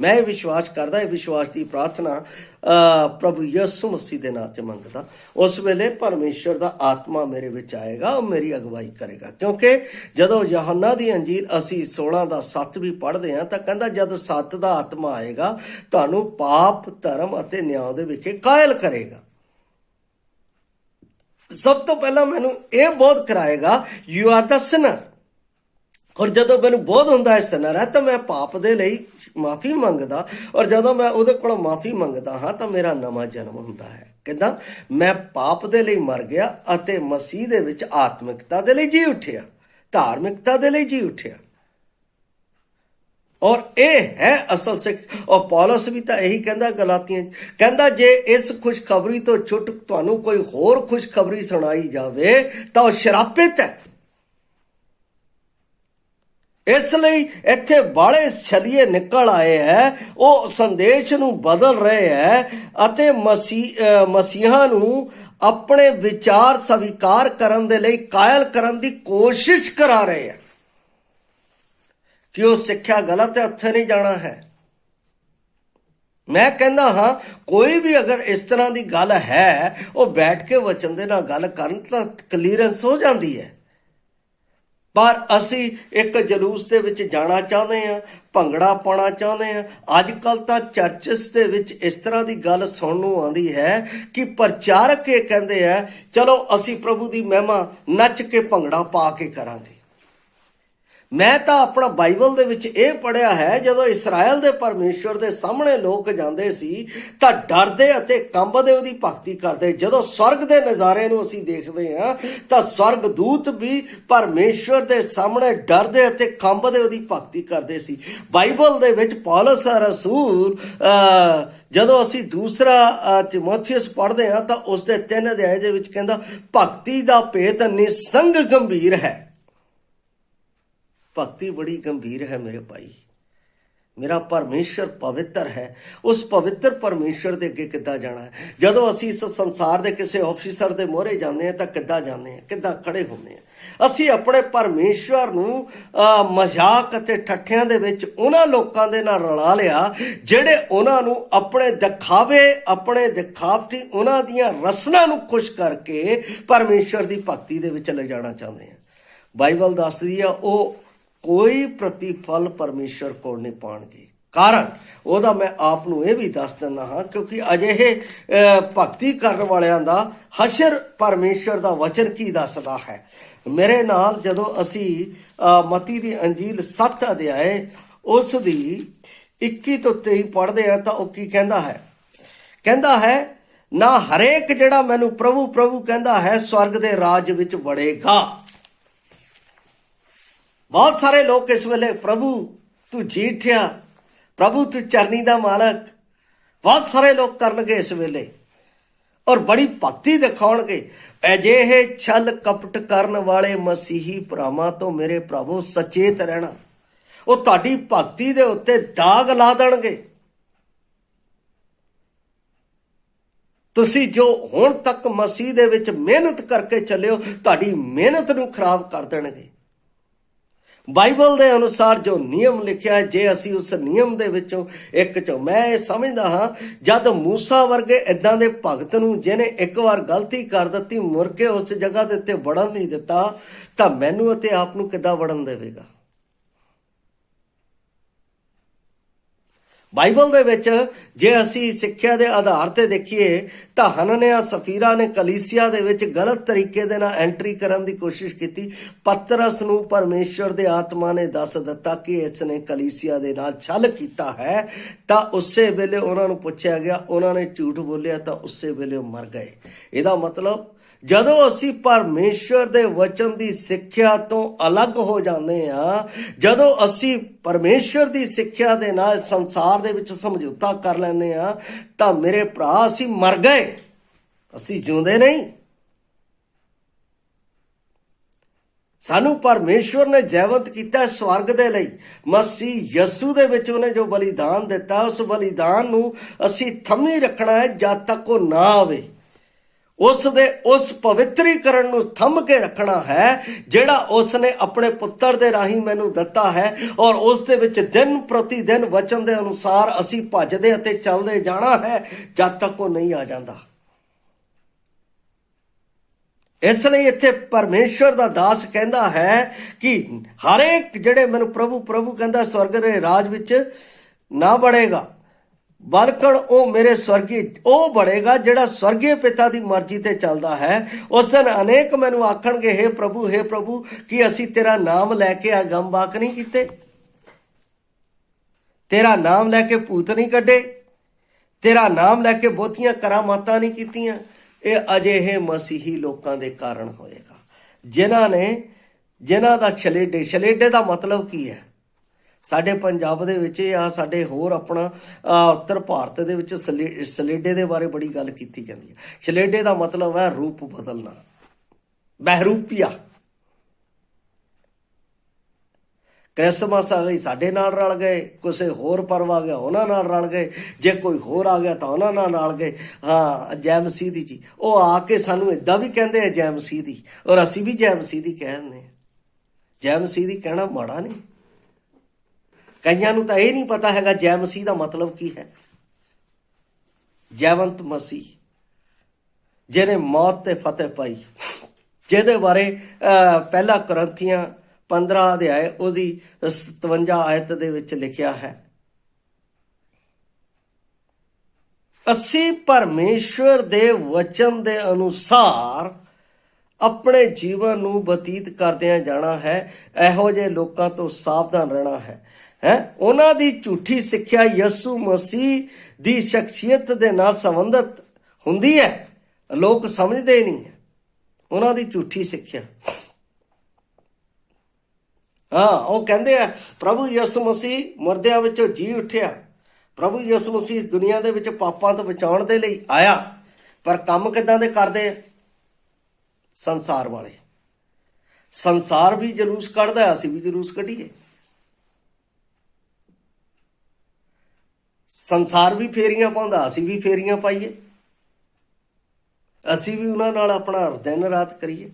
ਮੈਂ ਇਹ ਵਿਸ਼ਵਾਸ ਕਰਦਾ, ਇਹ ਵਿਸ਼ਵਾਸ ਦੀ ਪ੍ਰਾਰਥਨਾ ਪ੍ਰਭੂ ਯਿਸੂ ਮਸੀਹ ਦੇ ਨਾਂ 'ਤੇ ਮੰਗਦਾ। ਉਸ ਵੇਲੇ ਪਰਮੇਸ਼ਰ ਦਾ ਆਤਮਾ ਮੇਰੇ ਵਿੱਚ ਆਏਗਾ, ਉਹ ਮੇਰੀ ਅਗਵਾਈ ਕਰੇਗਾ। ਕਿਉਂਕਿ ਜਦੋਂ ਯਹੋਨਾ ਦੀ ਅੰਜੀਲ ਅਸੀਂ 16:7 ਵੀ ਪੜ੍ਹਦੇ ਹਾਂ ਤਾਂ ਕਹਿੰਦਾ ਜਦ ਸੱਤ ਦਾ ਆਤਮਾ ਆਏਗਾ ਤੁਹਾਨੂੰ ਪਾਪ, ਧਰਮ ਅਤੇ ਨਿਆਂ ਦੇ ਵਿਖੇ ਕਾਇਲ ਕਰੇਗਾ। ਸਭ ਤੋਂ ਪਹਿਲਾਂ ਮੈਨੂੰ ਇਹ ਬੋਧ ਕਰਾਏਗਾ ਯੂ ਆਰ ਦਾ ਸਿਨਰ। ਔਰ ਜਦੋਂ ਮੈਨੂੰ ਬੋਧ ਹੁੰਦਾ ਹੈ ਸਿਨਰ ਹੈ ਤਾਂ ਮੈਂ ਪਾਪ ਦੇ ਲਈ ਮਾਫੀ ਮੰਗਦਾ, ਔਰ ਜਦੋਂ ਮੈਂ ਉਹਦੇ ਕੋਲੋਂ ਮਾਫੀ ਮੰਗਦਾ ਹਾਂ ਤਾਂ ਮੇਰਾ ਨਵਾਂ ਜਨਮ ਹੁੰਦਾ ਹੈ। ਕਿੱਦਾਂ? ਮੈਂ ਪਾਪ ਦੇ ਲਈ ਮਰ ਗਿਆ ਅਤੇ ਮਸੀਹ ਦੇ ਵਿੱਚ ਆਤਮਿਕਤਾ ਦੇ ਲਈ ਜੀ ਉੱਠਿਆ, ਧਾਰਮਿਕਤਾ ਦੇ ਲਈ ਜੀ ਉੱਠਿਆ। ਔਰ ਇਹ ਹੈ ਅਸਲ ਸਿੱਖ। ਔਰ ਪੌਲਸ ਵੀ ਤਾਂ ਇਹੀ ਕਹਿੰਦਾ ਗਲਾਤੀਆਂ, ਕਹਿੰਦਾ ਜੇ ਇਸ ਖੁਸ਼ਖਬਰੀ ਤੋਂ ਛੁੱਟ ਤੁਹਾਨੂੰ ਕੋਈ ਹੋਰ ਖੁਸ਼ਖਬਰੀ ਸੁਣਾਈ ਜਾਵੇ ਤਾਂ ਉਹ ਸ਼ਰਾਪਿਤ ਹੈ। ਇਸ ਲਈ ਇੱਥੇ ਬਾਲੇ ਛਲੀਏ ਨਿਕਲ ਆਏ ਹੈ, ਉਹ ਸੰਦੇਸ਼ ਨੂੰ ਬਦਲ ਰਹੇ ਹੈ ਅਤੇ ਮਸੀਹਾਂ ਨੂੰ ਆਪਣੇ ਵਿਚਾਰ ਸਵੀਕਾਰ ਕਰਨ ਦੇ ਲਈ ਕਾਇਲ ਕਰਨ ਦੀ ਕੋਸ਼ਿਸ਼ ਕਰਾ ਰਹੇ ਹੈ ਕਿ ਉਹ ਸਿੱਖਿਆ ਗਲਤ ਹੈ, ਉੱਥੇ ਨਹੀਂ ਜਾਣਾ ਹੈ। ਮੈਂ ਕਹਿੰਦਾ ਹਾਂ ਕੋਈ ਵੀ ਅਗਰ ਇਸ ਤਰ੍ਹਾਂ ਦੀ ਗੱਲ ਹੈ, ਉਹ ਬੈਠ ਕੇ ਵਚਨ ਦੇ ਨਾਲ ਗੱਲ ਕਰਨ ਤਾਂ ਕਲੀਅਰੈਂਸ ਹੋ ਜਾਂਦੀ ਹੈ। ਪਰ ਅਸੀਂ ਇੱਕ ਜਲੂਸ ਦੇ ਵਿੱਚ ਜਾਣਾ ਚਾਹੁੰਦੇ ਹਾਂ, ਭੰਗੜਾ ਪਾਉਣਾ ਚਾਹੁੰਦੇ ਹਾਂ। ਅੱਜ ਕੱਲ੍ਹ ਤਾਂ ਚਰਚਸ ਦੇ ਵਿੱਚ ਇਸ ਤਰ੍ਹਾਂ ਦੀ ਗੱਲ ਸੁਣਨ ਨੂੰ ਆਉਂਦੀ ਹੈ ਕਿ ਪ੍ਰਚਾਰਕ ਇਹ ਕਹਿੰਦੇ ਆ, ਚਲੋ ਅਸੀਂ ਪ੍ਰਭੂ ਦੀ ਮਹਿਮਾ ਨੱਚ ਕੇ ਭੰਗੜਾ ਪਾ ਕੇ ਕਰਾਂਗੇ। ਮੈਂ ਤਾਂ ਆਪਣਾ ਬਾਈਬਲ ਦੇ ਵਿੱਚ ਇਹ ਪੜ੍ਹਿਆ ਹੈ, ਜਦੋਂ ਇਸਰਾਇਲ ਦੇ ਪਰਮੇਸ਼ਵਰ ਦੇ ਸਾਹਮਣੇ ਲੋਕ ਜਾਂਦੇ ਸੀ ਤਾਂ ਡਰਦੇ ਅਤੇ ਕੰਬਦੇ ਉਹਦੀ ਭਗਤੀ ਕਰਦੇ। ਜਦੋਂ ਸਵਰਗ ਦੇ ਨਜ਼ਾਰੇ ਨੂੰ ਅਸੀਂ ਦੇਖਦੇ ਹਾਂ ਤਾਂ ਸਵਰਗ ਦੂਤ ਵੀ ਪਰਮੇਸ਼ਵਰ ਦੇ ਸਾਹਮਣੇ ਡਰਦੇ ਅਤੇ ਕੰਬਦੇ ਉਹਦੀ ਭਗਤੀ ਕਰਦੇ ਸੀ। ਬਾਈਬਲ ਦੇ ਵਿੱਚ ਪੌਲਸ ਰਸੂਲ ਜਦੋਂ ਅਸੀਂ ਦੂਸਰਾ ਤਿਮੋਥੀਅਸ ਪੜ੍ਹਦੇ ਹਾਂ ਤਾਂ ਉਸ ਦੇ 3 ਅਧਿਆਏ ਦੇ ਵਿੱਚ ਕਹਿੰਦਾ, ਭਗਤੀ ਦਾ ਭੇਤ ਨਿਸੰਗ ਗੰਭੀਰ ਹੈ। ਭਗਤੀ ਬੜੀ ਗੰਭੀਰ ਹੈ ਮੇਰੇ ਭਾਈ। ਮੇਰਾ ਪਰਮੇਸ਼ਰ ਪਵਿੱਤਰ ਹੈ, ਉਸ ਪਵਿੱਤਰ ਪਰਮੇਸ਼ਰ ਦੇ ਅੱਗੇ ਕਿੱਦਾਂ ਜਾਣਾ ਹੈ? ਜਦੋਂ ਅਸੀਂ ਇਸ ਸੰਸਾਰ ਦੇ ਕਿਸੇ ਆਫਿਸਰ ਦੇ ਮੋਹਰੇ ਜਾਂਦੇ ਹਾਂ ਤਾਂ ਕਿੱਦਾਂ ਜਾਂਦੇ ਹਾਂ, ਕਿੱਦਾਂ ਖੜੇ ਹੁੰਦੇ ਹਾਂ? ਅਸੀਂ ਆਪਣੇ ਪਰਮੇਸ਼ਵਰ ਨੂੰ ਮਜ਼ਾਕ ਅਤੇ ਠੱਠਿਆਂ ਦੇ ਵਿੱਚ ਉਹਨਾਂ ਲੋਕਾਂ ਦੇ ਨਾਲ ਰਲਾ ਲਿਆ ਜਿਹੜੇ ਉਹਨਾਂ ਨੂੰ ਆਪਣੇ ਦਿਖਾਵਟੀ ਉਹਨਾਂ ਦੀਆਂ ਰਸਨਾਂ ਨੂੰ ਖੁਸ਼ ਕਰਕੇ ਪਰਮੇਸ਼ਵਰ ਦੀ ਭਗਤੀ ਦੇ ਵਿੱਚ ਲਿਜਾਣਾ ਚਾਹੁੰਦੇ ਹਾਂ। ਬਾਈਬਲ ਦੱਸਦੀ ਆ ਉਹ ਕੋਈ ਪ੍ਰਤੀਫਲ ਪਰਮੇਸ਼ਰ ਕੋਲ ਨਹੀਂ ਪਾਉਣਗੇ। ਕਾਰਨ ਉਹਦਾ ਮੈਂ ਆਪ ਨੂੰ ਇਹ ਵੀ ਦੱਸ ਦਿੰਦਾ ਹਾਂ, ਕਿਉਂਕਿ ਅਜਿਹੇ ਭਗਤੀ ਕਰਨ ਵਾਲਿਆਂ ਦਾ ਹਸ਼ਰ ਪਰਮੇਸ਼ਰ ਦਾ ਵਚਨ ਕੀ ਦੱਸਦਾ ਹੈ। ਮੇਰੇ ਨਾਲ ਜਦੋਂ ਅਸੀਂ ਮਤੀ ਦੀ ਅੰਜੀਲ 7 ਅਧਿਆਏ ਉਸ ਦੀ 21 ਤੋਂ 23 ਪੜ੍ਹਦੇ ਹਾਂ ਤਾਂ ਉਹ ਕੀ ਕਹਿੰਦਾ ਹੈ? ਕਹਿੰਦਾ ਹੈ, ਨਾ ਹਰੇਕ ਜਿਹੜਾ ਮੈਨੂੰ ਪ੍ਰਭੂ ਪ੍ਰਭੂ ਕਹਿੰਦਾ ਹੈ ਸਵਰਗ ਦੇ ਰਾਜ ਵਿੱਚ ਵੜੇਗਾ। ਬਹੁਤ ਸਾਰੇ ਲੋਕ ਇਸ ਵੇਲੇ ਪ੍ਰਭੂ ਤੂੰ ਜੀਠਿਆ, ਪ੍ਰਭੂ ਤੂੰ ਚਰਨੀ ਦਾ ਮਾਲਕ, ਬਹੁਤ ਸਾਰੇ ਲੋਕ ਕਰਨਗੇ ਇਸ ਵੇਲੇ ਔਰ ਬੜੀ ਭਗਤੀ ਦਿਖਾਉਣਗੇ। ਅਜਿਹੇ ਛਲ ਕਪਟ ਕਰਨ ਵਾਲੇ ਮਸੀਹੀ ਭਰਾਵਾਂ ਤੋਂ ਮੇਰੇ ਭਰਾਵੋ ਸਚੇਤ ਰਹਿਣਾ। ਉਹ ਤੁਹਾਡੀ ਭਗਤੀ ਦੇ ਉੱਤੇ ਦਾਗ ਲਾ ਦੇਣਗੇ। ਤੁਸੀਂ ਜੋ ਹੁਣ ਤੱਕ ਮਸੀਹ ਦੇ ਵਿੱਚ ਮਿਹਨਤ ਕਰਕੇ ਚੱਲਿਓ, ਤੁਹਾਡੀ ਮਿਹਨਤ ਨੂੰ ਖਰਾਬ ਕਰ ਦੇਣਗੇ। ਬਾਈਬਲ ਦੇ ਅਨੁਸਾਰ ਜੋ ਨਿਯਮ ਲਿਖਿਆ ਹੈ, ਜੇ ਅਸੀਂ ਉਸ ਨਿਯਮ ਦੇ ਵਿੱਚੋਂ ਇੱਕ ਚੋਂ, ਮੈਂ ਇਹ ਸਮਝਦਾ ਹਾਂ ਜਦ ਮੂਸਾ ਵਰਗੇ ਇਦਾਂ ਦੇ ਭਗਤ ਨੂੰ ਜਿਹਨੇ ਇੱਕ ਵਾਰ ਗਲਤੀ ਕਰ ਦਿੱਤੀ ਮੁੜ ਕੇ ਉਸ ਜਗ੍ਹਾ ਦੇ ਉੱਤੇ ਵੜਨ ਨਹੀਂ ਦਿੱਤਾ, ਤਾਂ ਮੈਨੂੰ ਅਤੇ ਆਪ ਨੂੰ ਕਿੱਦਾਂ ਵੜਨ ਦੇਵੇਗਾ? ਬਾਈਬਲ ਦੇ ਵਿੱਚ ਜੇ ਅਸੀਂ ਸਿੱਖਿਆ ਦੇ ਆਧਾਰ ਤੇ ਦੇਖੀਏ ਤਾਂ ਹਨਨਿਆ ਸਫੀਰਾ ਨੇ ਕਲੀਸਿਆ ਦੇ ਵਿੱਚ ਗਲਤ ਤਰੀਕੇ ਦੇ ਨਾਲ ਐਂਟਰੀ ਕਰਨ ਦੀ ਕੋਸ਼ਿਸ਼ ਕੀਤੀ। ਪਤਰਸ ਨੂੰ ਪਰਮੇਸ਼ਵਰ ਦੇ ਆਤਮਾ ਨੇ ਦੱਸ ਦਿੱਤਾ ਕਿ ਇਸ ਨੇ ਕਲੀਸਿਆ ਦੇ ਨਾਲ ਛਲ ਕੀਤਾ ਹੈ, ਤਾਂ ਉਸੇ ਵੇਲੇ ਉਹਨਾਂ ਨੂੰ ਪੁੱਛਿਆ ਗਿਆ, ਉਹਨਾਂ ਨੇ ਝੂਠ ਬੋਲਿਆ ਤਾਂ ਉਸੇ ਵੇਲੇ ਉਹ ਮਰ ਗਏ। ਇਹਦਾ ਮਤਲਬ ਜਦੋਂ ਅਸੀਂ ਪਰਮੇਸ਼ਵਰ ਦੇ ਵਚਨ ਦੀ ਸਿੱਖਿਆ ਤੋਂ ਅਲੱਗ ਹੋ ਜਾਂਦੇ ਹਾਂ, ਜਦੋਂ ਅਸੀਂ ਪਰਮੇਸ਼ਵਰ ਦੀ ਸਿੱਖਿਆ ਦੇ ਨਾਲ ਸੰਸਾਰ ਦੇ ਵਿੱਚ ਸਮਝੌਤਾ ਕਰ ਲੈਂਦੇ ਹਾਂ, ਤਾਂ ਮੇਰੇ ਭਰਾ ਅਸੀਂ ਮਰ ਗਏ, ਅਸੀਂ ਜਿਉਂਦੇ ਨਹੀਂ। ਸਾਨੂੰ ਪਰਮੇਸ਼ਵਰ ਨੇ ਜੀਵੰਤ ਕੀਤਾ ਸਵਰਗ ਦੇ ਲਈ। ਮਸੀਹ ਯਸੂ ਦੇ ਵਿੱਚ ਉਹਨੇ ਜੋ ਬਲੀਦਾਨ ਦਿੱਤਾ, ਉਸ ਬਲੀਦਾਨ ਨੂੰ ਅਸੀਂ ਥੰਮੀ ਰੱਖਣਾ ਹੈ ਜਦ ਤੱਕ ਉਹ ਨਾ ਆਵੇ। ਉਸ ਪਵਿੱਤਰੀਕਰਨ ਨੂੰ ਥੰਮ ਕੇ ਰੱਖਣਾ ਹੈ ਜਿਹੜਾ ਉਸ ਨੇ ਆਪਣੇ ਪੁੱਤਰ ਦੇ ਰਾਹੀਂ ਮੈਨੂੰ ਦਿੱਤਾ ਹੈ, ਔਰ ਉਸ ਦੇ ਵਿੱਚ ਦਿਨ ਪ੍ਰਤੀ ਦਿਨ ਵਚਨ ਦੇ ਅਨੁਸਾਰ ਅਸੀਂ ਭੱਜਦੇ ਅਤੇ ਚੱਲਦੇ ਜਾਣਾ ਹੈ ਜਦ ਤੱਕ ਉਹ ਨਹੀਂ ਆ ਜਾਂਦਾ। ਇਸ ਲਈ ਇੱਥੇ ਪਰਮੇਸ਼ਵਰ ਦਾ ਦਾਸ ਕਹਿੰਦਾ ਹੈ ਕਿ ਹਰੇਕ ਜਿਹੜੇ ਮੈਨੂੰ ਪ੍ਰਭੂ ਪ੍ਰਭੂ ਕਹਿੰਦਾ ਸਵਰਗ ਦੇ ਰਾਜ ਵਿੱਚ ਨਾ ਵੜੇਗਾ, ਬਲਕਣ ਉਹ ਮੇਰੇ ਸਵਰਗੀ ਉਹ ਬੜੇਗਾ ਜਿਹੜਾ ਸਵਰਗੀ ਪਿਤਾ ਦੀ ਮਰਜ਼ੀ ਤੇ ਚੱਲਦਾ ਹੈ। ਉਸ ਦਿਨ ਅਨੇਕ ਮੈਨੂੰ ਆਖਣਗੇ, ਹੇ ਪ੍ਰਭੂ ਕਿ ਅਸੀਂ ਤੇਰਾ ਨਾਮ ਲੈ ਕੇ ਅਗੰਬਾਕ ਨਹੀਂ ਕੀਤੇ, ਤੇਰਾ ਨਾਮ ਲੈ ਕੇ ਭੂਤ ਨਹੀਂ ਕੱਢੇ, ਤੇਰਾ ਨਾਮ ਲੈ ਕੇ ਬਹੁਤੀਆਂ ਕਰਾਮਾਤਾਂ ਨਹੀਂ ਕੀਤੀਆਂ। ਇਹ ਅਜਿਹੇ ਮਸੀਹੀ ਲੋਕਾਂ ਦੇ ਕਾਰਨ ਹੋਏਗਾ ਜਿਨ੍ਹਾਂ ਦਾ ਛਲੇਡੇ ਦਾ ਮਤਲਬ ਕੀ ਹੈ? ਸਾਡੇ ਪੰਜਾਬ ਦੇ ਵਿੱਚ ਜਾਂ ਸਾਡੇ ਹੋਰ ਆਪਣਾ ਉੱਤਰ ਭਾਰਤ ਦੇ ਵਿੱਚ ਸਲੇਡੇ ਦੇ ਬਾਰੇ ਬੜੀ ਗੱਲ ਕੀਤੀ ਜਾਂਦੀ ਹੈ। ਸਲੇਡੇ ਦਾ ਮਤਲਬ ਹੈ ਰੂਪ ਬਦਲਣਾ, ਬਹਿਰੂਪੀਆ। क्रिसमस आ गई साडे नाल रल गए, किसी होर पर्व आ गया उन्हां नाल रल गए, जे कोई होर आ गया तो उन्हां नाल रल गए। हाँ जै मसीह दी जी, वो आके सानू इदां भी कहते हैं जै मसीह दी, और असी भी जै मसीह दी कह दिंदे। जै मसीह दी कहना माड़ा नहीं। कईयां नूं तां ये नहीं पता हैगा जै मसीह का मतलब की है। जयवंत मसीह जिहने मौत ते फतेह पाई, जिहदे बारे पहला करंथियां 15 अध्याय उसदी 57 आयत दे विच लिखिया है, असी परमेश्वर दे वचन दे अनुसार अपने जीवन नूं बतीत करदियां जाना है। इहो ਜਿਹੇ लोकां तो सावधान रहना है। उन्हां दी झूठी सिक्ख्या यसू मसीह दी शख्सियत दे नाल संबंधित हुंदी है, लोग समझदे नहीं है उन्हां दी झूठी सिक्ख्या। हाँ वो कहते हैं प्रभु यसू मसीह मुर्दियां विचों जी उठिया, प्रभु यसू मसीह इस दुनिया दे विच पापां तो बचाउण दे लई आया, पर काम किदां दे करदे आ संसार वाले। संसार भी जलूस कढ़दा, असीं भी जलूस कढ़ीए। संसार भी फेरियां पाउंदा, असीं भी फेरियां पाईए। असीं भी उन्हां नाल अपना दिन रात करिए।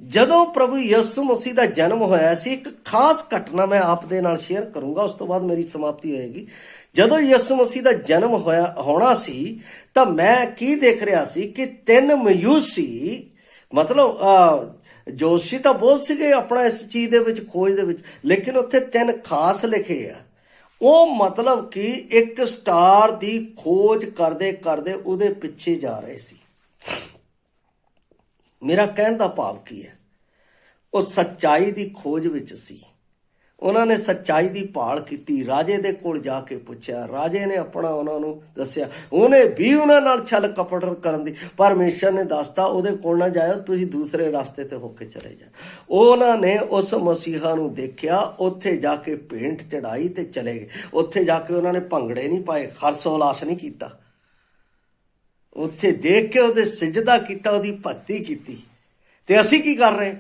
जदों प्रभु यसू मसीह का जन्म होया सी, एक खास घटना मैं आप दे नाल शेयर करूंगा, उस तो बाद मेरी समाप्ति होएगी। जदों यसू मसीह का जन्म होना सी तां मैं की देख रहा सी कि 3 मयूसी, मतलब जोशी तो बहुत सीगे अपना इस चीज़ दे विच खोज दे विच, लेकिन उत्थे 3 खास लिखे आ। वो मतलब कि एक स्टार दी खोज करदे करदे उहदे पिछे जा रहे सी। मेरा कहण दा भाव की है, वो सच्चाई दी खोज विच सी। उन्होंने सच्चाई की भाल की, राजे दे कोल जाके पूछया, राजे ने अपना उन्होंने दस्या, उन्हें भी उन्होंने नाल छल कपट करन दी, परमेश्वर ने दसता उहदे कोल ना जाओ, तुसीं दूसरे रास्ते ते होके चले जाओ। उन्होंने उस मसीहा नूं देखिया, उत्थे जाके भेंट चढ़ाई ते चले गए। उत्थे जाके उन्होंने भंगड़े नहीं पाए, हर्ष उल्लास नहीं कीता, उत्थे देख के उहदे सिजदा कीता, उहदी भगती कीती। ते असीं की कर रहे?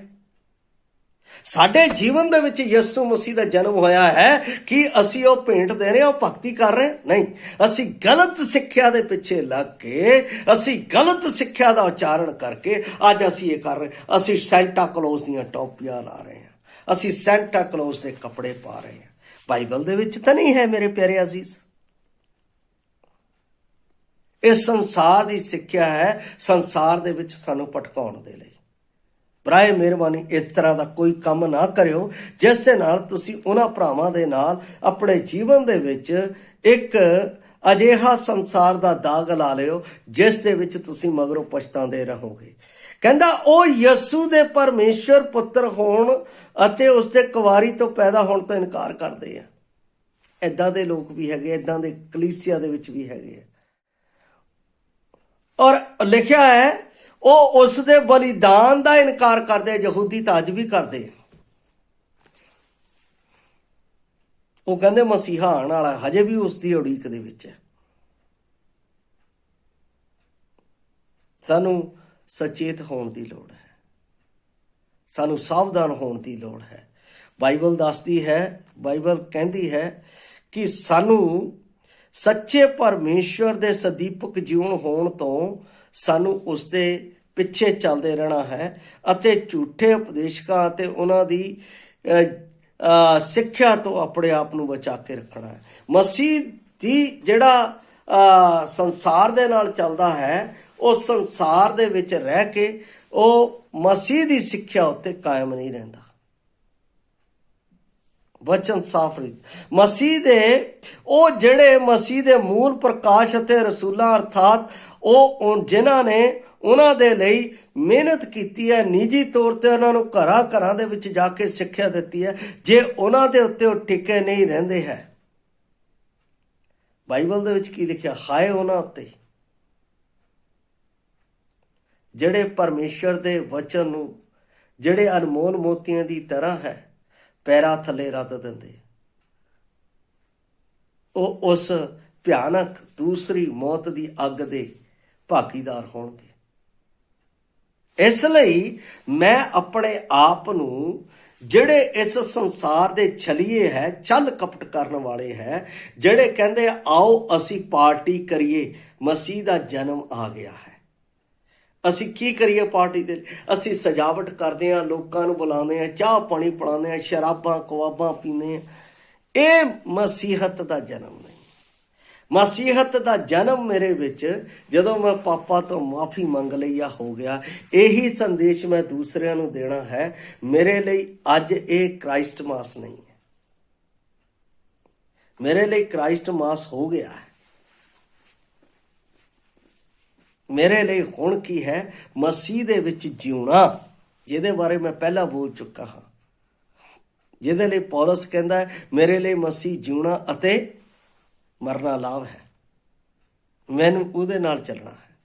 साडे जीवन दे विच यसू मसीह का जन्म होया है कि असी वो भेंट दे रहे, भगती कर रहे? नहीं, असी गलत सिक्ख्या दे पिछे लग के, असी गलत सिक्ख्या का उच्चारण करके अज असी ये कर रहे। असी सेंटा क्लॉज दीयां टोपियां ला रहे हैं, असी सेंटा क्लॉज के कपड़े पा रहे हैं। बाइबल दे विच तां नहीं है मेरे प्यारे अजीज। इस संसार की सिक्ख्या है, संसार दे विच सानू भटकाउण दे लई। बराए मेहरबानी इस तरह का कोई काम ना करियो जिस दे नाल तुसी उन्हां भरावां दे नाल अपने जीवन दे विच एक अजिहा संसार का दाग ला लियो जिस दे विच तुसी मगरों पछतांदे रहोगे। कहंदा ओ यसू दे परमेश्वर पुत्र होण अते उसदे कुवारी तो पैदा होण तो इनकार करदे आ। इदां दे लोग भी हैगे, इदां दे कलीसिया दे विच भी हैगे। और लिखिया है वो उसके बलिदान का इनकार करते, यहूदी तो अज भी करते। वो कहते मसीहा आने वाला, हजे भी उसकी उड़ीक दे विच है। सानू सचेत होने की लोड़ है, सानू सावधान होने की लोड़ है। बाइबल दसदी है, बाइबल कहती है कि सानू सच्चे परमेश्वर दे सदीपक जीवन होने तो सानू उसदे पिछे चलते रहना है अते झूठे उपदेशकां ते उन्हां दी सिक्ख्या तो अपने आप नूं बचा के रखना है। मसीह दी जिहड़ा संसार दे नाल चलदा है, उस संसार दे विच रह के वो मसीह दी सिक्ख्या उत्ते कायम नहीं रहिंदा। वचन साफ रीत मसीह दे ओ जिहड़े मसीह दे मूल प्रकाश अते रसूलां अर्थात ओ जिन्हां ने उन्हां दे लई मेहनत कीती है, निजी तौर ते उन्हां नूं घरां घरां दे विच जाके सिक्ख्या दित्ती है, जे उन्हां दे उत्ते ओ टिके नहीं रहिंदे है। बाइबल दे विच की लिखिया, हाय उन्हां उत्ते जिहड़े परमेश्वर दे वचन नूं जिहड़े अनमोल मोतियां दी तरह है पैरां थल्ले रद दिंदे, ਉਹ उस भयानक दूसरी मौत की अग दे भागीदार होणगे। ਇਸ ਲਈ ਮੈਂ ਆਪਣੇ ਆਪ ਨੂੰ ਜਿਹੜੇ ਇਸ ਸੰਸਾਰ ਦੇ ਛਲੀਏ ਹੈ, ਛਲ ਕਪਟ ਕਰਨ ਵਾਲੇ ਹੈ, ਜਿਹੜੇ ਕਹਿੰਦੇ ਆਓ ਅਸੀਂ ਪਾਰਟੀ ਕਰੀਏ, ਮਸੀਹ ਦਾ ਜਨਮ ਆ ਗਿਆ ਹੈ। ਅਸੀਂ ਕੀ ਕਰੀਏ ਪਾਰਟੀ ਦੇ? ਅਸੀਂ ਸਜਾਵਟ ਕਰਦੇ ਹਾਂ, ਲੋਕਾਂ ਨੂੰ ਬੁਲਾਉਂਦੇ ਹਾਂ, ਚਾਹ ਪਾਣੀ ਪਿਲਾਉਂਦੇ ਹਾਂ, ਸ਼ਰਾਬਾਂ ਕਵਾਬਾਂ ਪੀਂਦੇ ਹਾਂ। ਇਹ ਮਸੀਹਤ ਦਾ ਜਨਮ ਨਹੀਂ। ਮਸੀਹਤ ਦਾ ਜਨਮ ਮੇਰੇ ਵਿੱਚ ਜਦੋਂ ਮੈਂ ਪਾਪਾ ਤੋਂ ਮਾਫੀ ਮੰਗ ਲਈ ਆ ਹੋ ਗਿਆ। ਇਹੀ ਸੰਦੇਸ਼ ਮੈਂ ਦੂਸਰਿਆਂ ਨੂੰ ਦੇਣਾ ਹੈ। ਮੇਰੇ ਲਈ ਅੱਜ ਇਹ ਕ੍ਰਾਈਸਟ ਮਾਸ ਨਹੀਂ ਹੈ, ਮੇਰੇ ਲਈ ਕ੍ਰਾਈਸਟ ਮਾਸ ਹੋ ਗਿਆ ਹੈ। ਮੇਰੇ ਲਈ ਹੁਣ ਕੀ ਹੈ? ਮਸੀਹ ਦੇ ਵਿੱਚ ਜਿਉਣਾ, ਜਿਹਦੇ ਬਾਰੇ ਮੈਂ ਪਹਿਲਾਂ ਬੋਲ ਚੁੱਕਾ ਹਾਂ, ਜਿਹਦੇ ਲਈ ਪੌਲਸ ਕਹਿੰਦਾ ਹੈ ਮੇਰੇ ਲਈ ਮਸੀਹ ਜਿਉਣਾ ਅਤੇ ਮਰਨਾ ਲਾਭ ਹੈ, ਮੈਨੂੰ ਉਹਦੇ ਨਾਲ ਚੱਲਣਾ ਹੈ।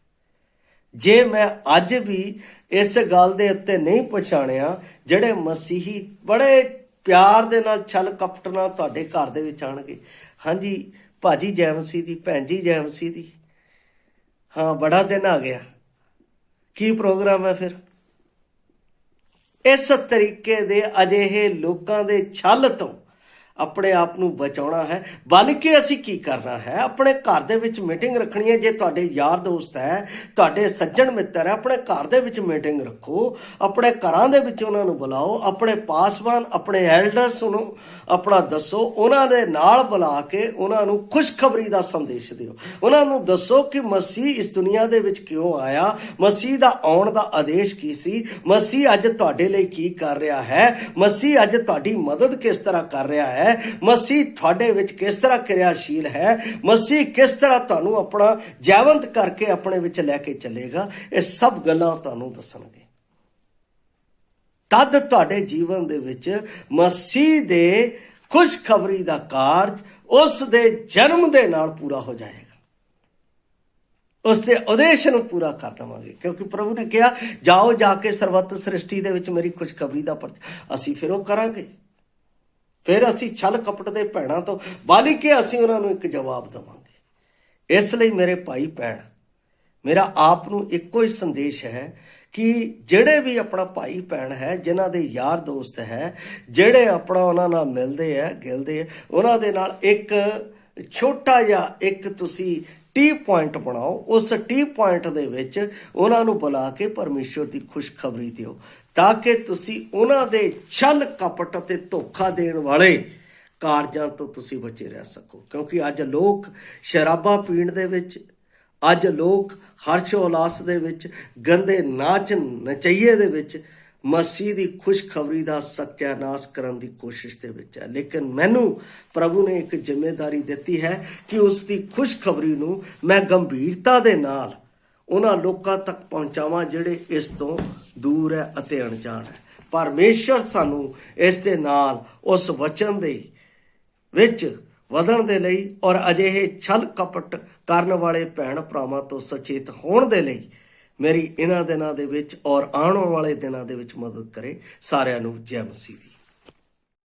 ਜੇ ਮੈਂ ਅੱਜ ਵੀ ਇਸ ਗੱਲ ਦੇ ਉੱਤੇ ਨਹੀਂ ਪਛਾਣਿਆ, ਜਿਹੜੇ ਮਸੀਹੀ ਬੜੇ ਪਿਆਰ ਦੇ ਨਾਲ ਛਲ ਕਪਟ ਨਾਲ ਤੁਹਾਡੇ ਘਰ ਦੇ ਵਿੱਚ ਆਣਗੇ, ਹਾਂਜੀ ਭਾਜੀ ਜੈ ਮਸੀਹ ਦੀ, ਭੈਣ ਜੀ ਜੈ ਮਸੀਹ ਦੀ, ਹਾਂ ਬੜਾ ਦਿਨ ਆ ਗਿਆ, ਕੀ ਪ੍ਰੋਗਰਾਮ ਹੈ ਫਿਰ? ਇਸ ਤਰੀਕੇ ਦੇ ਅਜਿਹੇ ਲੋਕਾਂ ਦੇ ਛਲ ਤੋਂ ਆਪਣੇ ਆਪ ਨੂੰ ਬਚਾਉਣਾ ਹੈ। ਬਲਕਿ ਅਸੀਂ ਕੀ ਕਰਨਾ ਹੈ? ਆਪਣੇ ਘਰ ਦੇ ਵਿੱਚ ਮੀਟਿੰਗ ਰੱਖਣੀ ਹੈ। ਜੇ ਤੁਹਾਡੇ ਯਾਰ ਦੋਸਤ ਹੈ, ਤੁਹਾਡੇ ਸੱਜਣ ਮਿੱਤਰ ਹੈ, ਆਪਣੇ ਘਰ ਦੇ ਵਿੱਚ ਮੀਟਿੰਗ ਰੱਖੋ, ਆਪਣੇ ਘਰਾਂ ਦੇ ਵਿੱਚ ਉਹਨਾਂ ਨੂੰ ਬੁਲਾਓ, ਆਪਣੇ ਪਾਸਵਾਨ, ਆਪਣੇ ਐਲਡਰਸ ਨੂੰ ਆਪਣਾ ਦੱਸੋ, ਉਹਨਾਂ ਦੇ ਨਾਲ ਬੁਲਾ ਕੇ ਉਹਨਾਂ ਨੂੰ ਖੁਸ਼ਖਬਰੀ ਦਾ ਸੰਦੇਸ਼ ਦਿਓ। ਉਹਨਾਂ ਨੂੰ ਦੱਸੋ ਕਿ ਮਸੀਹ ਇਸ ਦੁਨੀਆ ਦੇ ਵਿੱਚ ਕਿਉਂ ਆਇਆ, ਮਸੀਹ ਦਾ ਆਉਣ ਦਾ ਆਦੇਸ਼ ਕੀ ਸੀ, ਮਸੀਹ ਅੱਜ ਤੁਹਾਡੇ ਲਈ ਕੀ ਕਰ ਰਿਹਾ ਹੈ, ਮਸੀਹ ਅੱਜ ਤੁਹਾਡੀ ਮਦਦ ਕਿਸ ਤਰ੍ਹਾਂ ਕਰ ਰਿਹਾ ਹੈ, ਮਸੀਹ ਤੁਹਾਡੇ ਵਿੱਚ ਕਿਸ ਤਰ੍ਹਾਂ ਕਿਰਿਆਸ਼ੀਲ ਹੈ, ਮਸੀਹ ਕਿਸ ਤਰ੍ਹਾਂ ਤੁਹਾਨੂੰ ਆਪਣਾ ਜੀਵੰਤ ਕਰਕੇ ਆਪਣੇ ਵਿੱਚ ਲੈ ਕੇ ਚੱਲੇਗਾ। ਇਹ ਸਭ ਗੱਲਾਂ ਤੁਹਾਨੂੰ ਦੱਸਣਗੇ। ਤਦ ਤੁਹਾਡੇ ਜੀਵਨ ਦੇ ਵਿੱਚ ਮਸੀਹ ਦੇ ਖੁਸ਼ਖਬਰੀ ਦਾ ਕਾਰਜ ਉਸ ਦੇ ਜਨਮ ਦੇ ਨਾਲ ਪੂਰਾ ਹੋ ਜਾਏਗਾ। ਉਸ ਦੇ ਉਦੇਸ਼ ਨੂੰ ਪੂਰਾ ਕਰ ਦੇਵਾਂਗੇ, ਕਿਉਂਕਿ ਪ੍ਰਭੂ ਨੇ ਕਿਹਾ ਜਾਓ ਜਾ ਕੇ ਸਰਬੱਤ ਸ੍ਰਿਸ਼ਟੀ ਦੇ ਵਿੱਚ ਮੇਰੀ ਖੁਸ਼ਖਬਰੀ ਦਾ ਪ੍ਰਚਾਰ। ਅਸੀਂ ਫਿਰ ਉਹ ਕਰਾਂਗੇ। ਫਿਰ ਅਸੀਂ ਛਲ ਕਪਟ ਦੇ ਭੈਣਾਂ ਤੋਂ ਬਲਕਿ ਅਸੀਂ ਉਹਨਾਂ ਨੂੰ ਇੱਕ ਜਵਾਬ ਦੇਵਾਂਗੇ। ਇਸ ਲਈ ਮੇਰੇ ਭਾਈ ਭੈਣ, ਮੇਰਾ ਆਪ ਨੂੰ ਇੱਕੋ ਹੀ ਸੰਦੇਸ਼ ਹੈ ਕਿ ਜਿਹੜੇ ਵੀ ਆਪਣਾ ਭਾਈ ਭੈਣ ਹੈ, ਜਿਨ੍ਹਾਂ ਦੇ ਯਾਰ ਦੋਸਤ ਹੈ, ਜਿਹੜੇ ਆਪਣਾ ਉਹਨਾਂ ਨਾਲ ਮਿਲਦੇ ਹੈ, ਗਿਲਦੇ ਹੈ, ਉਹਨਾਂ ਦੇ ਨਾਲ ਇੱਕ ਛੋਟਾ ਜਿਹਾ ਇੱਕ ਤੁਸੀਂ ਟੀ ਪੁਆਇੰਟ ਬਣਾਓ। ਉਸ ਟੀ ਪੁਆਇੰਟ ਦੇ ਵਿੱਚ ਉਹਨਾਂ ਨੂੰ ਬੁਲਾ ਕੇ ਪਰਮੇਸ਼ਵਰ ਦੀ ਖੁਸ਼ਖਬਰੀ ਦਿਓ, ਤਾਂ ਕਿ ਤੁਸੀਂ ਉਹਨਾਂ ਦੇ ਛਲ ਕਪਟ ਅਤੇ ਧੋਖਾ ਦੇਣ ਵਾਲੇ ਕਾਰਜਾਂ ਤੋਂ ਤੁਸੀਂ ਬਚੇ ਰਹਿ ਸਕੋ। ਕਿਉਂਕਿ ਅੱਜ ਲੋਕ ਸ਼ਰਾਬਾਂ ਪੀਣ ਦੇ ਵਿੱਚ, ਅੱਜ ਲੋਕ ਹਰਸ਼ ਉਲਾਸ ਦੇ ਵਿੱਚ, ਗੰਦੇ ਨਾਚ ਨਚਈਏ ਦੇ ਵਿੱਚ ਮਸੀਹ ਦੀ ਖੁਸ਼ਖਬਰੀ ਦਾ ਸਤਿਆਨਾਸ਼ ਕਰਨ ਦੀ ਕੋਸ਼ਿਸ਼ ਦੇ ਵਿੱਚ ਹੈ। ਲੇਕਿਨ ਮੈਨੂੰ ਪ੍ਰਭੂ ਨੇ ਇੱਕ ਜ਼ਿੰਮੇਵਾਰੀ ਦਿੱਤੀ ਹੈ ਕਿ ਉਸ ਦੀ ਖੁਸ਼ਖਬਰੀ ਨੂੰ ਮੈਂ ਗੰਭੀਰਤਾ ਦੇ ਨਾਲ ਉਹਨਾਂ ਲੋਕਾਂ ਤੱਕ ਪਹੁੰਚਾਵਾਂ ਜਿਹੜੇ ਇਸ ਤੋਂ ਦੂਰ ਹੈ ਅਤੇ ਅਣਜਾਣ ਹੈ। ਪਰਮੇਸ਼ਰ ਸਾਨੂੰ ਇਸ ਦੇ ਨਾਲ ਉਸ ਵਚਨ ਦੇ ਵਿੱਚ ਵਧਣ ਦੇ ਲਈ ਔਰ ਅਜਿਹੇ ਛਲ ਕਪਟ ਕਰਨ ਵਾਲੇ ਭੈਣ ਭਰਾਵਾਂ ਤੋਂ ਸੁਚੇਤ ਹੋਣ ਦੇ ਲਈ ਮੇਰੀ ਇਹਨਾਂ ਦਿਨਾਂ ਦੇ ਵਿੱਚ ਔਰ ਆਉਣ ਵਾਲੇ ਦਿਨਾਂ ਦੇ ਵਿੱਚ ਮਦਦ ਕਰੇ। ਸਾਰਿਆਂ ਨੂੰ ਜੈ ਮਸੀਹ ਦੀ।